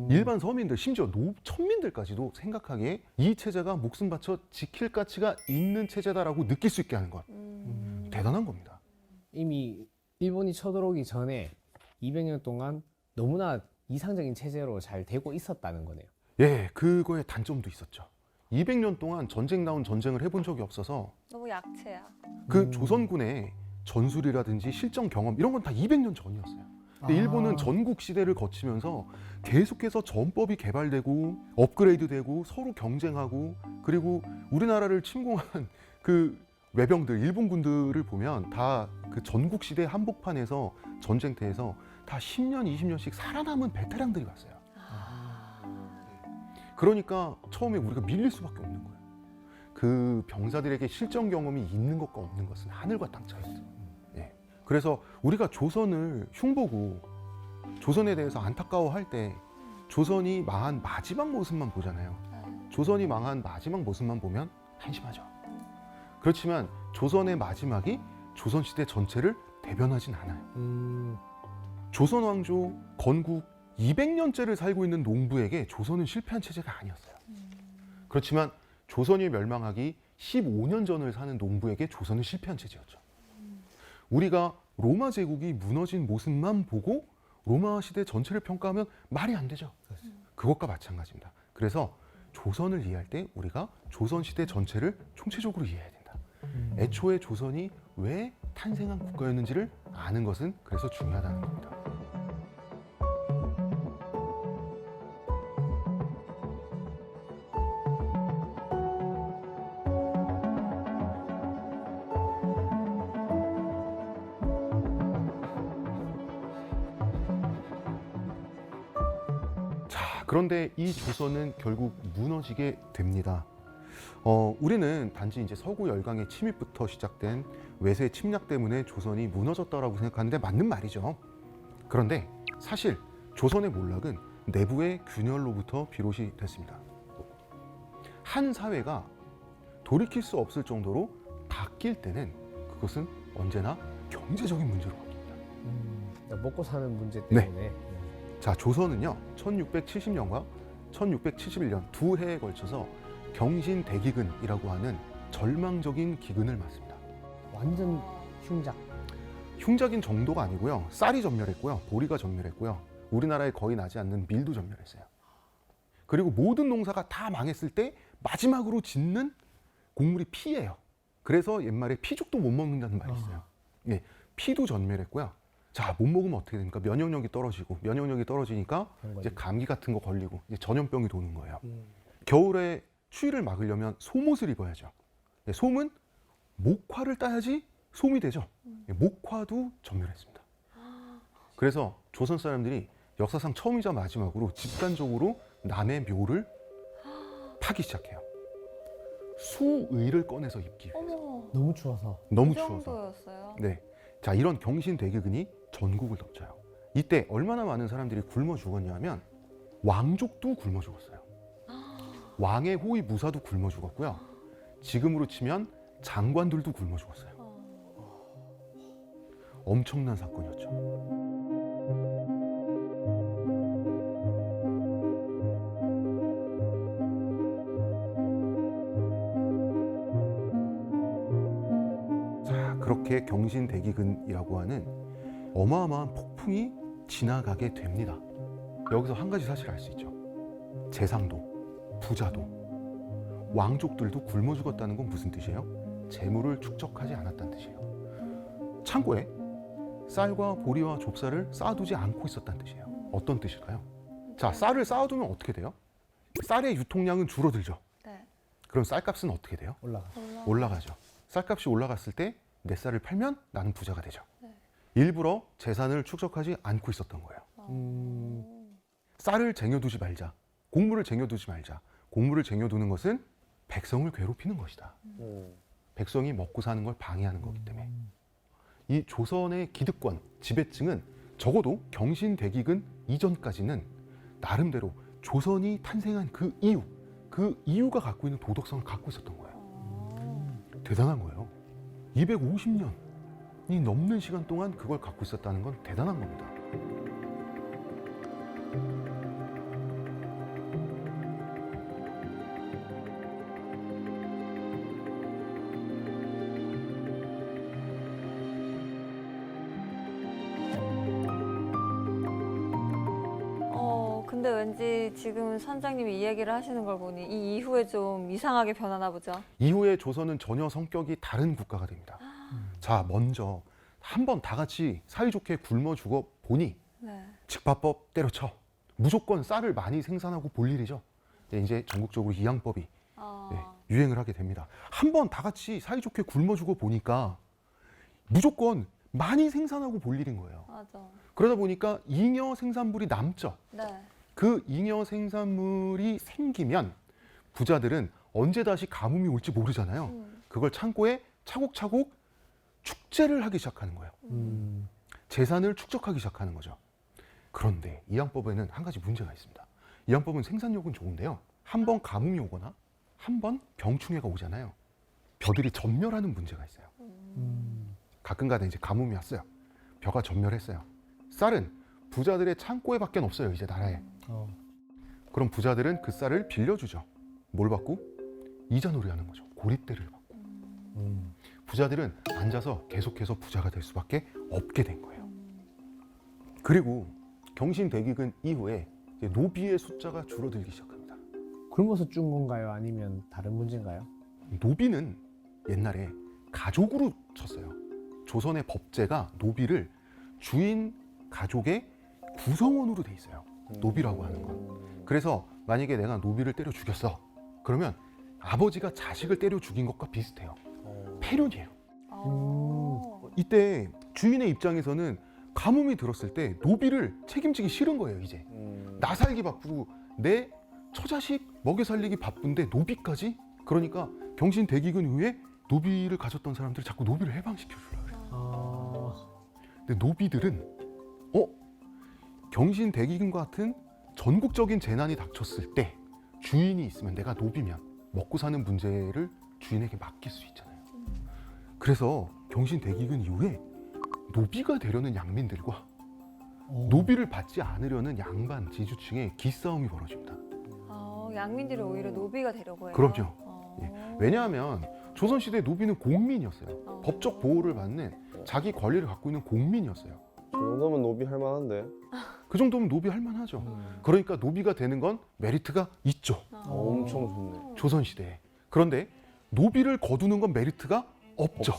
일반 서민들, 심지어 천민들까지도 생각하기에 이 체제가 목숨 바쳐 지킬 가치가 있는 체제다라고 느낄 수 있게 하는 것. 대단한 겁니다. 이미 일본이 쳐들어오기 전에 200년 동안 너무나 이상적인 체제로 잘 되고 있었다는 거네요. 예, 그거에 단점도 있었죠. 200년 동안 전쟁 나온 전쟁을 해본 적이 없어서 너무 약체야. 그 조선군의 전술이라든지 실전 경험 이런 건 다 200년 전이었어요. 근데 일본은 전국 시대를 거치면서 계속해서 전법이 개발되고 업그레이드되고 서로 경쟁하고 그리고 우리나라를 침공한 그 외병들, 일본군들을 보면 다 그 전국 시대 한복판에서 전쟁터에서 다 10년, 20년씩 살아남은 베테랑들이 왔어요. 그러니까 처음에 우리가 밀릴 수밖에 없는 거예요. 그 병사들에게 실전 경험이 있는 것과 없는 것은 하늘과 땅 차이였어요. 예. 그래서 우리가 조선을 흉보고 조선에 대해서 안타까워할 때 조선이 망한 마지막 모습만 보잖아요. 조선이 망한 마지막 모습만 보면 한심하죠. 그렇지만 조선의 마지막이 조선시대 전체를 대변하진 않아요. 조선 왕조 건국 200년째를 살고 있는 농부에게 조선은 실패한 체제가 아니었어요. 그렇지만 조선이 멸망하기 15년 전을 사는 농부에게 조선은 실패한 체제였죠. 우리가 로마 제국이 무너진 모습만 보고 로마 시대 전체를 평가하면 말이 안 되죠. 그것과 마찬가지입니다. 그래서 조선을 이해할 때 우리가 조선 시대 전체를 총체적으로 이해해야 된다. 애초에 조선이 왜 탄생한 국가였는지를 아는 것은 그래서 중요하다는 겁니다. 자, 그런데 이 조선은 결국 무너지게 됩니다. 우리는 단지 이제 서구 열강의 침입부터 시작된 외세 침략 때문에 조선이 무너졌다라고 생각하는데 맞는 말이죠. 그런데 사실 조선의 몰락은 내부의 균열로부터 비롯이 됐습니다. 한 사회가 돌이킬 수 없을 정도로 바뀔 때는 그것은 언제나 경제적인 문제로 바뀝니다. 먹고 사는 문제 때문에. 자, 조선은요 1670년과 1671년 두 해에 걸쳐서 경신대기근이라고 하는 절망적인 기근을 맞습니다. 완전 흉작. 흉작인 정도가 아니고요. 쌀이 전멸했고요. 보리가 전멸했고요. 우리나라에 거의 나지 않는 밀도 전멸했어요. 그리고 모든 농사가 다 망했을 때 마지막으로 짓는 곡물이 피예요. 그래서 옛말에 피죽도 못 먹는다는 말이 있어요. 예, 피도 전멸했고요. 자, 못 먹으면 어떻게 됩니까? 면역력이 떨어지고 면역력이 떨어지니까 이제 감기 같은 거 걸리고 이제 전염병이 도는 거예요. 겨울에 추위를 막으려면 솜옷을 입어야죠. 예, 솜은 목화를 따야지 솜이 되죠. 예, 목화도 전멸했습니다. 그래서 조선 사람들이 역사상 처음이자 마지막으로 집단적으로 남의 묘를 파기 시작해요. 수의를 꺼내서 입기 위해서. 어머, 너무 추워서. 너무 그 추워서. 정도였어요. 네. 자, 이런 경신대기근이 전국을 덮쳐요. 이때 얼마나 많은 사람들이 굶어 죽었냐면 왕족도 굶어 죽었어요. 왕의 호위 무사도 굶어 죽었고요. 지금으로 치면 장관들도 굶어 죽었어요. 엄청난 사건이었죠. 자, 그렇게 경신대기근이라고 하는 어마어마한 폭풍이 지나가게 됩니다. 여기서 한 가지 사실을 알 수 있죠. 재상도, 부자도, 왕족들도 굶어 죽었다는 건 무슨 뜻이에요? 재물을 축적하지 않았다는 뜻이에요. 창고에 쌀과 보리와 좁쌀을 쌓아두지 않고 있었다는 뜻이에요. 어떤 뜻일까요? 자, 쌀을 쌓아두면 어떻게 돼요? 쌀의 유통량은 줄어들죠. 네. 그럼 쌀값은 어떻게 돼요? 올라가죠. 쌀값이 올라갔을 때 내 쌀을 팔면 나는 부자가 되죠. 네. 일부러 재산을 축적하지 않고 있었던 거예요. 쌀을 쟁여두지 말자. 곡물을 쟁여두지 말자. 곡물을 쟁여두는 것은 백성을 괴롭히는 것이다. 백성이 먹고 사는 걸 방해하는 거기 때문에. 이 조선의 기득권, 지배층은 적어도 경신대기근 이전까지는 나름대로 조선이 탄생한 그 이유가 갖고 있는 도덕성을 갖고 있었던 거예요. 대단한 거예요. 250년이 넘는 시간 동안 그걸 갖고 있었다는 건 대단한 겁니다. 근데 왠지 지금 선장님이 이 얘기를 하시는 걸 보니 이 이후에 좀 이상하게 변하나 보죠. 이후에 조선은 전혀 성격이 다른 국가가 됩니다. 자, 먼저 한번 다 같이 사이좋게 굶어 죽어 보니 네. 직파법 때려쳐. 무조건 쌀을 많이 생산하고 볼 일이죠. 이제 전국적으로 이양법이 유행을 하게 됩니다. 한번 다 같이 사이좋게 굶어 죽어 보니까 무조건 많이 생산하고 볼 일인 거예요. 맞아. 그러다 보니까 잉여 생산물이 남죠. 네. 그 잉여 생산물이 생기면 부자들은 언제 다시 가뭄이 올지 모르잖아요. 그걸 창고에 차곡차곡 축제를 하기 시작하는 거예요. 재산을 축적하기 시작하는 거죠. 그런데 이양법에는 한 가지 문제가 있습니다. 이양법은 생산력은 좋은데요. 한 번 가뭄이 오거나 한 번 병충해가 오잖아요. 벼들이 전멸하는 문제가 있어요. 가끔가다 이제 가뭄이 왔어요. 벼가 전멸했어요. 쌀은 부자들의 창고에 밖에 없어요. 이제 나라에. 그럼 부자들은 그 쌀을 빌려주죠. 뭘 받고? 이자놀이 하는 거죠. 고립대를 받고. 부자들은 앉아서 계속해서 부자가 될 수밖에 없게 된 거예요. 그리고 경신대기근 이후에 이제 노비의 숫자가 줄어들기 시작합니다. 굶어서 죽은 건가요? 아니면 다른 문제인가요? 노비는 옛날에 가족으로 쳤어요. 조선의 법제가 노비를 주인 가족의 구성원으로 돼 있어요. 노비라고 하는 건. 그래서 만약에 내가 노비를 때려 죽였어. 그러면 아버지가 자식을 때려 죽인 것과 비슷해요. 폐륜이에요. 이때 주인의 입장에서는 가뭄이 들었을 때 노비를 책임지기 싫은 거예요. 이제 나 살기 바쁘고 내 처자식 먹여 살리기 바쁜데 노비까지? 그러니까 경신대기근 이후에 노비를 가졌던 사람들이 자꾸 노비를 해방시켜 주려고 그래요. 근데 노비들은 경신대기근과 같은 전국적인 재난이 닥쳤을 때 주인이 있으면 내가 노비면 먹고 사는 문제를 주인에게 맡길 수 있잖아요. 그래서 경신대기근 이후에 노비가 되려는 양민들과 노비를 받지 않으려는 양반 지주층의 기싸움이 벌어집니다. 양민들이 오히려 노비가 되려고 해요. 그럼요. 예. 왜냐하면 조선시대 노비는 공민이었어요. 법적 보호를 받는 자기 권리를 갖고 있는 공민이었어요. 저 정도면 노비 할 만한데. 그 정도면 노비 할 만하죠. 그러니까 노비가 되는 건 메리트가 있죠. 엄청 좋네. 조선시대에. 그런데 노비를 거두는 건 메리트가 없죠.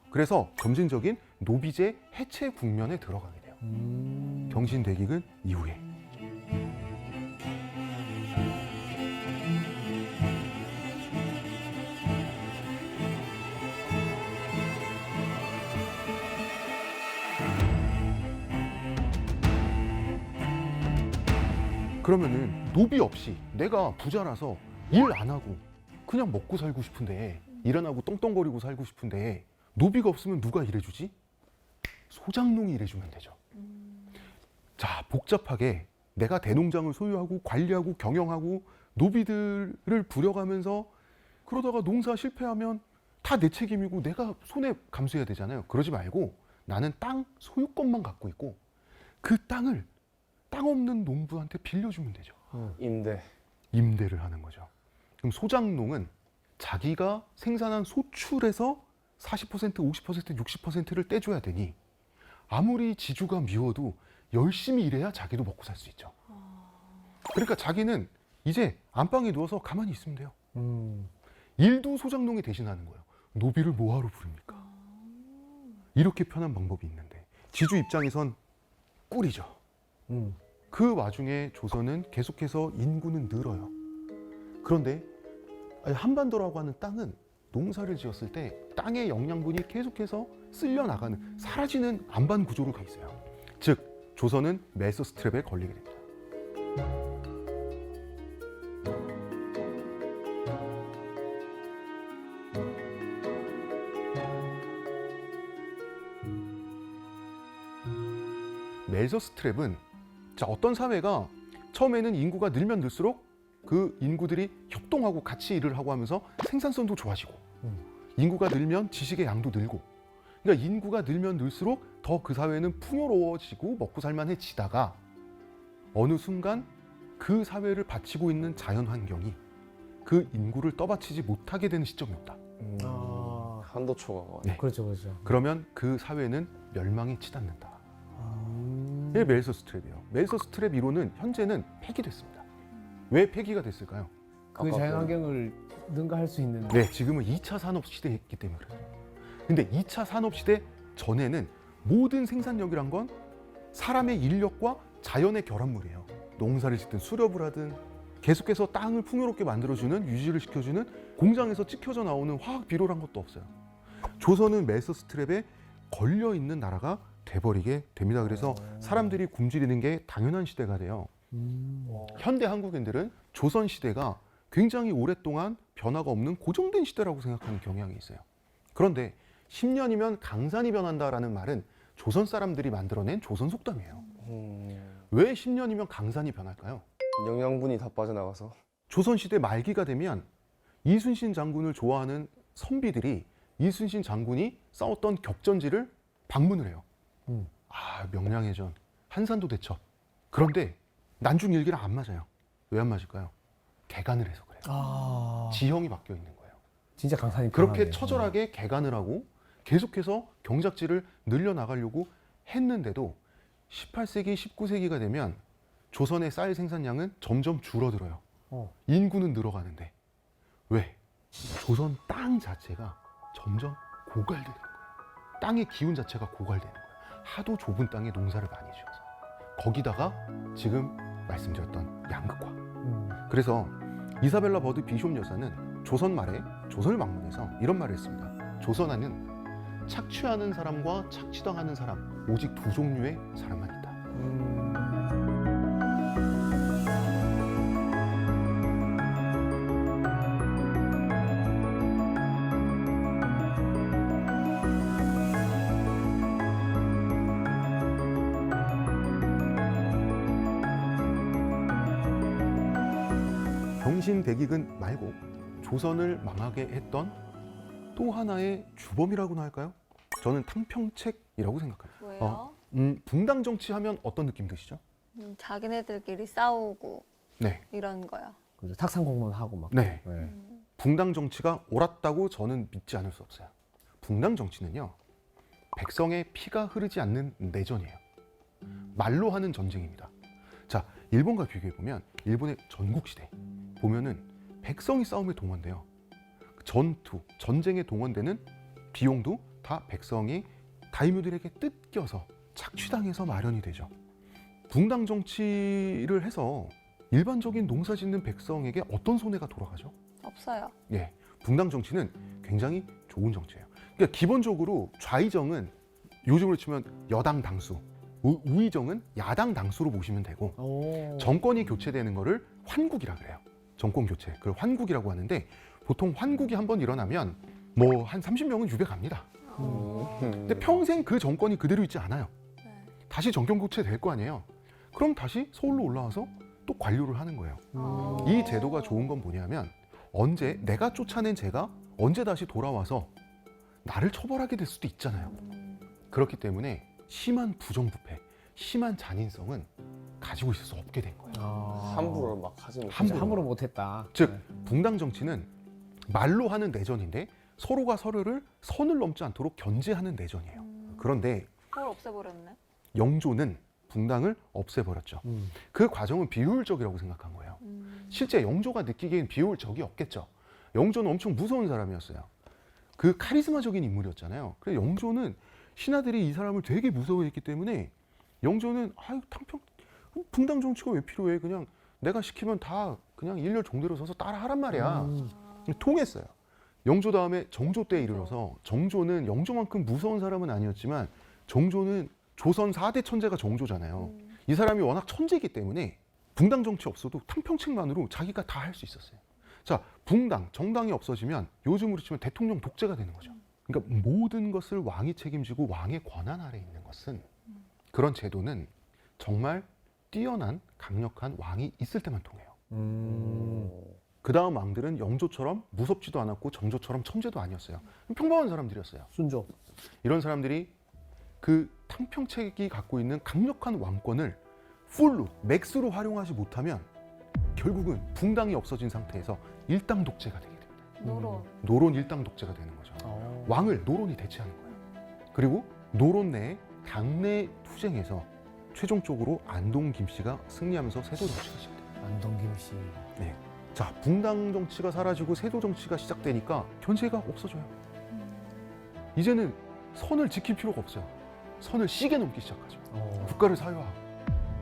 그래서 점진적인 노비제 해체 국면에 들어가게 돼요. 경신대기근 이후에. 그러면은 노비 없이 내가 부자라서 일 안 하고 그냥 먹고 살고 싶은데 일 안 하고 떵떵거리고 살고 싶은데 노비가 없으면 누가 일해주지? 소장농이 일해주면 되죠. 자, 복잡하게 내가 대농장을 소유하고 관리하고 경영하고 노비들을 부려가면서 그러다가 농사 실패하면 다 내 책임이고 내가 손해 감수해야 되잖아요. 그러지 말고 나는 땅 소유권만 갖고 있고 그 땅을 땅 없는 농부한테 빌려주면 되죠. 임대. 임대를 하는 거죠. 그럼 소작농은 자기가 생산한 소출에서 40%, 50%, 60%를 떼줘야 되니 아무리 지주가 미워도 열심히 일해야 자기도 먹고 살 수 있죠. 그러니까 자기는 이제 안방에 누워서 가만히 있으면 돼요. 일도 소작농이 대신하는 거예요. 노비를 뭐하러 부릅니까? 이렇게 편한 방법이 있는데 지주 입장에선 꿀이죠. 그 와중에 조선은 계속해서 인구는 늘어요. 그런데 한반도라고 하는 땅은 농사를 지었을 때 땅의 영양분이 계속해서 쓸려 나가는 사라지는 안반 구조로 가 있어요. 즉 조선은 메서 스트랩에 걸리게 됩니다. 메서 스트랩은 자, 어떤 사회가 처음에는 인구가 늘면 늘수록 그 인구들이 협동하고 같이 일을 하고 하면서 생산성도 좋아지고 인구가 늘면 지식의 양도 늘고 그러니까 인구가 늘면 늘수록 더 그 사회는 풍요로워지고 먹고 살만해지다가 어느 순간 그 사회를 바치고 있는 자연 환경이 그 인구를 떠받치지 못하게 되는 시점이 온다. 한도초가. 네. 그렇죠, 그렇죠. 그러면 그 사회는 멸망에 치닫는다. 이게 멜서 스트랩이에요. 멜서 스트랩 이론은 현재는 폐기됐습니다. 왜 폐기가 됐을까요? 그 자연 환경을 능가할 수 있는. 네, 지금은 2차 산업 시대이기 때문에 그래요. 근데 2차 산업 시대 전에는 모든 생산력이란 건 사람의 인력과 자연의 결합물이에요. 농사를 짓든 수렵을 하든 계속해서 땅을 풍요롭게 만들어주는 유지를 시켜주는 공장에서 찍혀져 나오는 화학 비료란 것도 없어요. 조선은 멜서 스트랩에 걸려 있는 나라가 돼버리게 됩니다. 그래서 사람들이 굶주리는 게 당연한 시대가 돼요. 현대 한국인들은 조선 시대가 굉장히 오랫동안 변화가 없는 고정된 시대라고 생각하는 경향이 있어요. 그런데 10년이면 강산이 변한다라는 말은 조선 사람들이 만들어낸 조선 속담이에요. 왜 10년이면 강산이 변할까요? 영양분이 다 빠져나가서. 조선시대 말기가 되면 이순신 장군을 좋아하는 선비들이 이순신 장군이 싸웠던 격전지를 방문을 해요. 명량해전, 한산도 대첩. 그런데 난중일기랑 안 맞아요. 왜 안 맞을까요? 개간을 해서 그래요. 지형이 바뀌어 있는 거예요. 진짜 강산이 그렇게 변하네요. 처절하게 개간을 하고 계속해서 경작지를 늘려나가려고 했는데도 18세기, 19세기가 되면 조선의 쌀 생산량은 점점 줄어들어요. 인구는 늘어가는데 왜? 조선 땅 자체가 점점 고갈되는 거예요. 땅의 기운 자체가 고갈되는 거예요. 하도 좁은 땅에 농사를 많이 지어서 거기다가 지금 말씀드렸던 양극화. 그래서 이사벨라 버드 비숍 여사는 조선 말에 조선을 방문해서 이런 말을 했습니다. 조선에는 착취하는 사람과 착취당하는 사람 오직 두 종류의 사람만 있다. 경신대기근 말고 조선을 망하게 했던 또 하나의 주범이라고나 할까요? 저는 탕평책이라고 생각합니다. 뭐예요? 붕당 정치하면 어떤 느낌 드시죠? 자기네들끼리 싸우고 네, 이런 거요. 그렇죠. 탁상 공론하고 막. 네. 네. 붕당 정치가 옳았다고 저는 믿지 않을 수 없어요. 붕당 정치는요, 백성의 피가 흐르지 않는 내전이에요. 말로 하는 전쟁입니다. 자, 일본과 비교해 보면 일본의 전국시대 보면은 백성이 싸움에 동원돼요. 전투, 전쟁에 동원되는 비용도 다 백성이 다이묘들에게 뜯겨서 착취당해서 마련이 되죠. 붕당 정치를 해서 일반적인 농사 짓는 백성에게 어떤 손해가 돌아가죠? 없어요. 예, 붕당 정치는 굉장히 좋은 정치예요. 그러니까 기본적으로 좌의정은 요즘으로 치면 여당 당수, 우의정은 야당 당수로 보시면 되고 정권이 교체되는 거를 환국이라 그래요. 정권 교체, 그걸 환국이라고 하는데 보통 환국이 한번 일어나면 뭐 한 30명은 유배 갑니다. 근데 평생 그 정권이 그대로 있지 않아요. 네. 다시 정권 교체 될 거 아니에요. 그럼 다시 서울로 올라와서 또 관료를 하는 거예요. 이 제도가 좋은 건 뭐냐면 언제 내가 쫓아낸 죄가 언제 다시 돌아와서 나를 처벌하게 될 수도 있잖아요. 그렇기 때문에 심한 부정부패, 심한 잔인성은 가지고 있을 수 없게 된 거예요. 함부로 막 하지는 함부로 못했다. 즉 붕당 정치는 말로 하는 내전인데 서로가 서로를 선을 넘지 않도록 견제하는 내전이에요. 그런데 그걸 없애버렸네. 영조는 붕당을 없애버렸죠. 그 과정은 비효율적이라고 생각한 거예요. 실제 영조가 느끼기엔 비효율적이 없겠죠. 영조는 엄청 무서운 사람이었어요. 그 카리스마적인 인물이었잖아요. 그래서 영조는 신하들이 이 사람을 되게 무서워했기 때문에 영조는 아유 붕당 정치가 왜 필요해? 그냥 내가 시키면 다 그냥 일렬 종대로 서서 따라하란 말이야. 통했어요. 영조 다음에 정조 때에 이르러서 정조는 영조만큼 무서운 사람은 아니었지만 정조는 조선 4대 천재가 정조잖아요. 이 사람이 워낙 천재이기 때문에 붕당 정치 없어도 탕평책만으로 자기가 다 할 수 있었어요. 자, 붕당, 정당이 없어지면 요즘으로 치면 대통령 독재가 되는 거죠. 그러니까 모든 것을 왕이 책임지고 왕의 권한 아래 있는 것은 그런 제도는 정말 뛰어난 강력한 왕이 있을 때만 통해요. 그 다음 왕들은 영조처럼 무섭지도 않았고 정조처럼 천재도 아니었어요. 평범한 사람들이었어요. 순조. 이런 사람들이 그 탕평책이 갖고 있는 강력한 왕권을 풀로, 맥스로 활용하지 못하면 결국은 붕당이 없어진 상태에서 일당 독재가 되게 됩니다. 노론. 노론 일당 독재가 되는 거죠. 왕을 노론이 대체하는 거예요. 그리고 노론 내에 당내 투쟁에서 최종적으로 안동 김씨가 승리하면서 세도 정치가 시작돼요. 안동 김씨. 네. 자, 붕당 정치가 사라지고 세도 정치가 시작되니까 견제가 없어져요. 이제는 선을 지킬 필요가 없어요. 선을 시계 넘기 시작하죠. 국가를 사유하고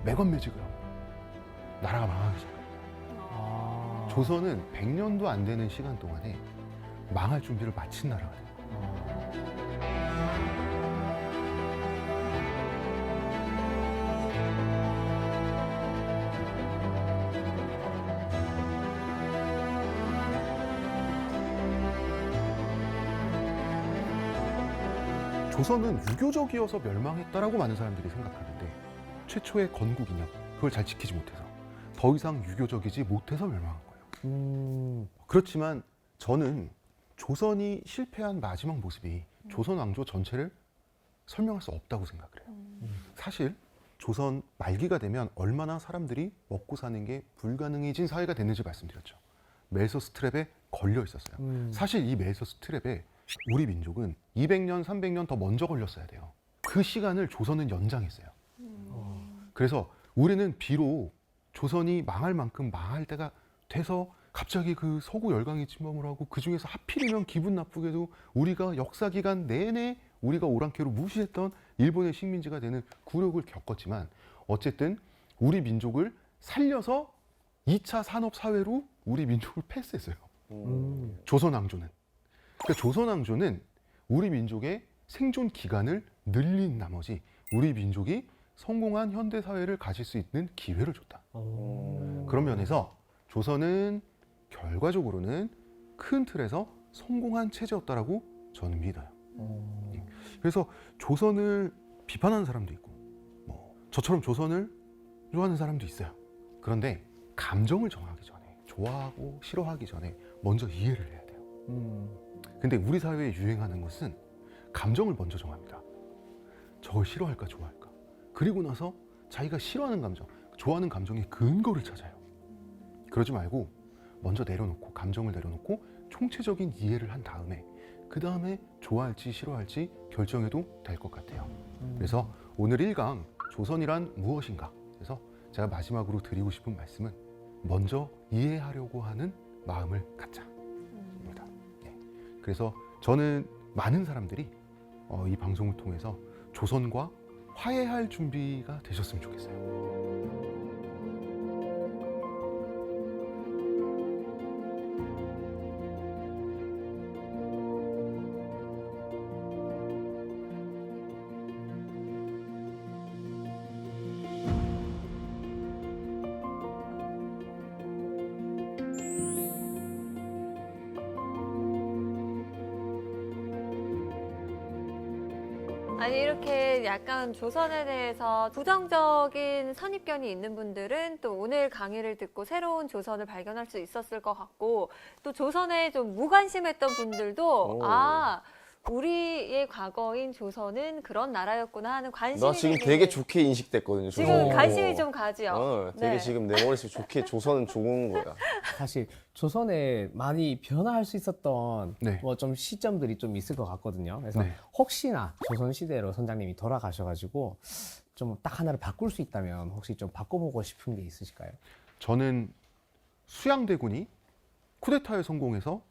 매관매직을 하고 나라가 망하기 시작합니다. 조선은 100년도 안 되는 시간 동안에 망할 준비를 마친 나라가 돼요. 조선은 유교적이어서 멸망했다라고 많은 사람들이 생각하는데 최초의 건국 이념 그걸 잘 지키지 못해서 더 이상 유교적이지 못해서 멸망한 거예요. 그렇지만 저는 조선이 실패한 마지막 모습이 조선 왕조 전체를 설명할 수 없다고 생각을 해요. 사실 조선 말기가 되면 얼마나 사람들이 먹고 사는 게 불가능해진 사회가 됐는지 말씀드렸죠. 멜서스 트랩에 걸려 있었어요. 사실 이 멜서스 트랩에 우리 민족은 200년, 300년 더 먼저 걸렸어야 돼요. 그 시간을 조선은 연장했어요. 그래서 우리는 비록 조선이 망할 만큼 망할 때가 돼서 갑자기 그 서구 열강이 침범을 하고 그 중에서 하필이면 기분 나쁘게도 우리가 역사 기간 내내 우리가 오랑캐로 무시했던 일본의 식민지가 되는 굴욕을 겪었지만 어쨌든 우리 민족을 살려서 2차 산업 사회로 우리 민족을 패스했어요. 조선 왕조는. 그러니까 조선 왕조는 우리 민족의 생존 기간을 늘린 나머지 우리 민족이 성공한 현대 사회를 가질 수 있는 기회를 줬다. 그런 면에서 조선은 결과적으로는 큰 틀에서 성공한 체제였다라고 저는 믿어요. 그래서 조선을 비판하는 사람도 있고, 저처럼 조선을 좋아하는 사람도 있어요. 그런데 감정을 정하기 전에, 좋아하고 싫어하기 전에 먼저 이해를 해야 돼요. 근데 우리 사회에 유행하는 것은 감정을 먼저 정합니다. 저걸 싫어할까 좋아할까. 그리고 나서 자기가 싫어하는 감정, 좋아하는 감정의 근거를 찾아요. 그러지 말고 먼저 내려놓고 감정을 내려놓고 총체적인 이해를 한 다음에 그 다음에 좋아할지 싫어할지 결정해도 될 것 같아요. 그래서 오늘 1강 조선이란 무엇인가, 그래서 제가 마지막으로 드리고 싶은 말씀은 먼저 이해하려고 하는 마음을 갖자입니다. 네. 그래서 저는 많은 사람들이 이 방송을 통해서 조선과 화해할 준비가 되셨으면 좋겠어요. 아니 이렇게 약간 조선에 대해서 부정적인 선입견이 있는 분들은 또 오늘 강의를 듣고 새로운 조선을 발견할 수 있었을 것 같고 또 조선에 좀 무관심했던 분들도 오. 아 우리의 과거인 조선은 그런 나라였구나 하는 관심이 나 지금 생기는- 되게 좋게 인식됐거든요. 지금 조선. 관심이 좀 가지요. 되게 네. 지금 내 머릿속에 좋게 조선은 좋은 거야. 사실 조선에 많이 변화할 수 있었던 네. 뭐 좀 시점들이 좀 있을 것 같거든요. 그래서 네. 혹시나 조선 시대로 선장님이 돌아가셔가지고 좀 딱 하나를 바꿀 수 있다면 혹시 좀 바꿔보고 싶은 게 있으실까요? 저는 수양대군이 쿠데타에 성공해서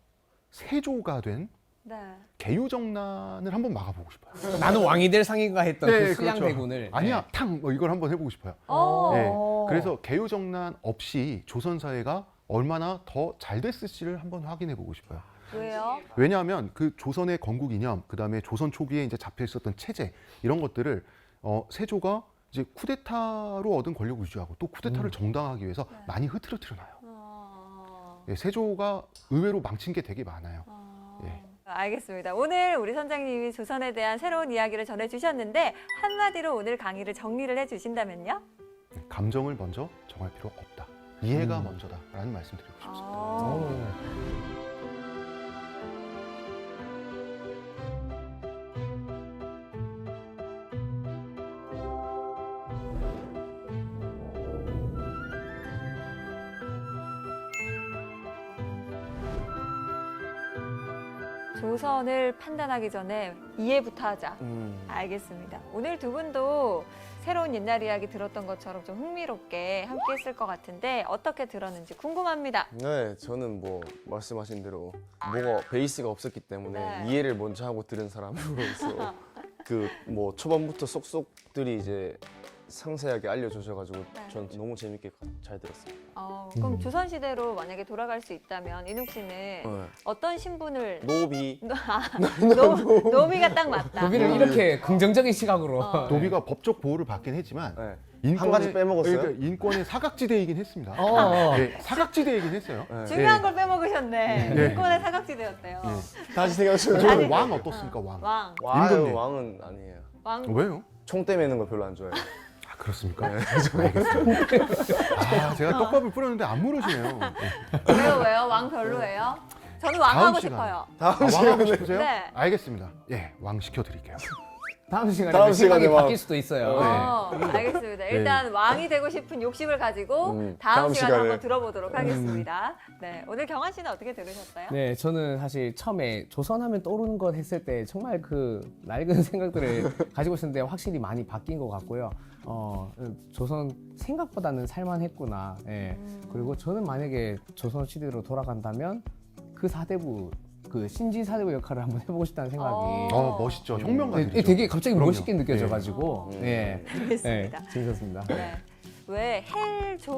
세조가 된 네. 개유정난을 한번 막아보고 싶어요. 나는 왕이 될 상인가 했던 그 수양대군을 그렇죠. 아니야, 탕! 뭐 이걸 한번 해보고 싶어요. 어. 네. 그래서 개유정난 없이 조선 사회가 얼마나 더 잘 됐을지를 한번 확인해보고 싶어요. 왜요? 왜냐하면 그 조선의 건국 이념, 그 다음에 조선 초기에 이제 잡혀 있었던 체제 이런 것들을 세조가 이제 쿠데타로 얻은 권력을 유지하고 또 쿠데타를 정당화하기 위해서 많이 흐트러뜨려 놔요. 예, 세조가 의외로 망친 게 되게 많아요. 예. 알겠습니다. 오늘 우리 선장님이 조선에 대한 새로운 이야기를 전해주셨는데 한마디로 오늘 강의를 정리를 해주신다면요? 감정을 먼저 정할 필요 없다. 이해가 먼저다라는 말씀 드리고 싶습니다. 조선을 판단하기 전에 이해부터 하자. 알겠습니다. 오늘 두 분도 새로운 옛날 이야기 들었던 것처럼 좀 흥미롭게 함께 했을 것 같은데 어떻게 들었는지 궁금합니다. 네, 저는 뭐 말씀하신 대로 뭐가 베이스가 없었기 때문에 네. 이해를 먼저 하고 들은 사람으로서 그 뭐 초반부터 쏙쏙들이 이제 상세하게 알려주셔가지고 전 너무 재밌게 잘 들었어요. 그럼 조선시대로 만약에 돌아갈 수 있다면 인욱 씨는 네. 어떤 신분을 노비 노비가 딱 맞다. 노비를 이렇게 긍정적인 시각으로 노비가 법적 보호를 받긴 했지만 네. 한 가지 빼먹었어요? 그러니까 인권의 사각지대이긴 했습니다. 어. 네, 사각지대이긴 했어요. 네. 중요한 걸 빼먹으셨네. 네. 인권의 사각지대였대요. 다시 생각해보면 저는 왕 어떻습니까, 왕? 왕. 임금님. 왕은 아니에요. 왕. 왜요? 총대 매는 걸 별로 안 좋아해요. 아, 그렇습니까? 알겠습니다. 아, 제가 떡밥을 뿌렸는데 안 물으시네요. 네. 왜요? 왕 별로예요? 저는 왕 하고 시간에. 싶어요. 아, 왕 하고 싶으세요? 네. 알겠습니다. 예, 왕 시켜드릴게요. 다음 시간에 다음 생각이 시간에 바뀔 수도 있어요. 알겠습니다. 일단 왕이 되고 싶은 욕심을 가지고 다음 시간에 한번 들어보도록 하겠습니다. 네, 오늘 경환 씨는 어떻게 들으셨어요? 네, 저는 사실 처음에 조선하면 떠오르는 것 했을 때 정말 그 낡은 생각들을 가지고 있었는데 확실히 많이 바뀐 것 같고요. 조선 생각보다는 살만했구나. 예. 그리고 저는 만약에 조선 시대로 돌아간다면 그 사대부, 그 신지 사대부 역할을 한번 해보고 싶다는 생각이 멋있죠. 혁명가들이죠. 네, 되게 갑자기 그럼요. 멋있게 느껴져가지고 예, 알겠습니다. 재밌었습니다. 네. 왜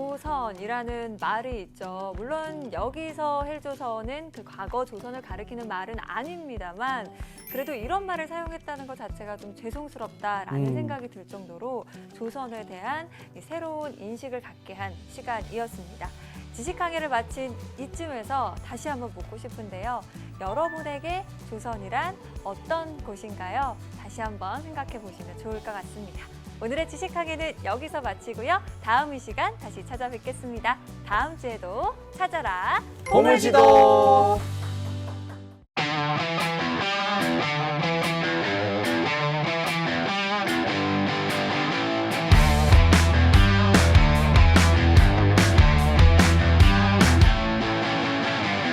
헬조선이라는 말이 있죠. 물론 여기서 헬조선은 그 과거 조선을 가리키는 말은 아닙니다만 그래도 이런 말을 사용했다는 것 자체가 좀 죄송스럽다라는 생각이 들 정도로 조선에 대한 이 새로운 인식을 갖게 한 시간이었습니다. 지식 강의를 마친 이쯤에서 다시 한번 묻고 싶은데요. 여러분에게 조선이란 어떤 곳인가요? 다시 한번 생각해 보시면 좋을 것 같습니다. 오늘의 지식 강의는 여기서 마치고요. 다음 이 시간 다시 찾아뵙겠습니다. 다음 주에도 찾아라 보물지도!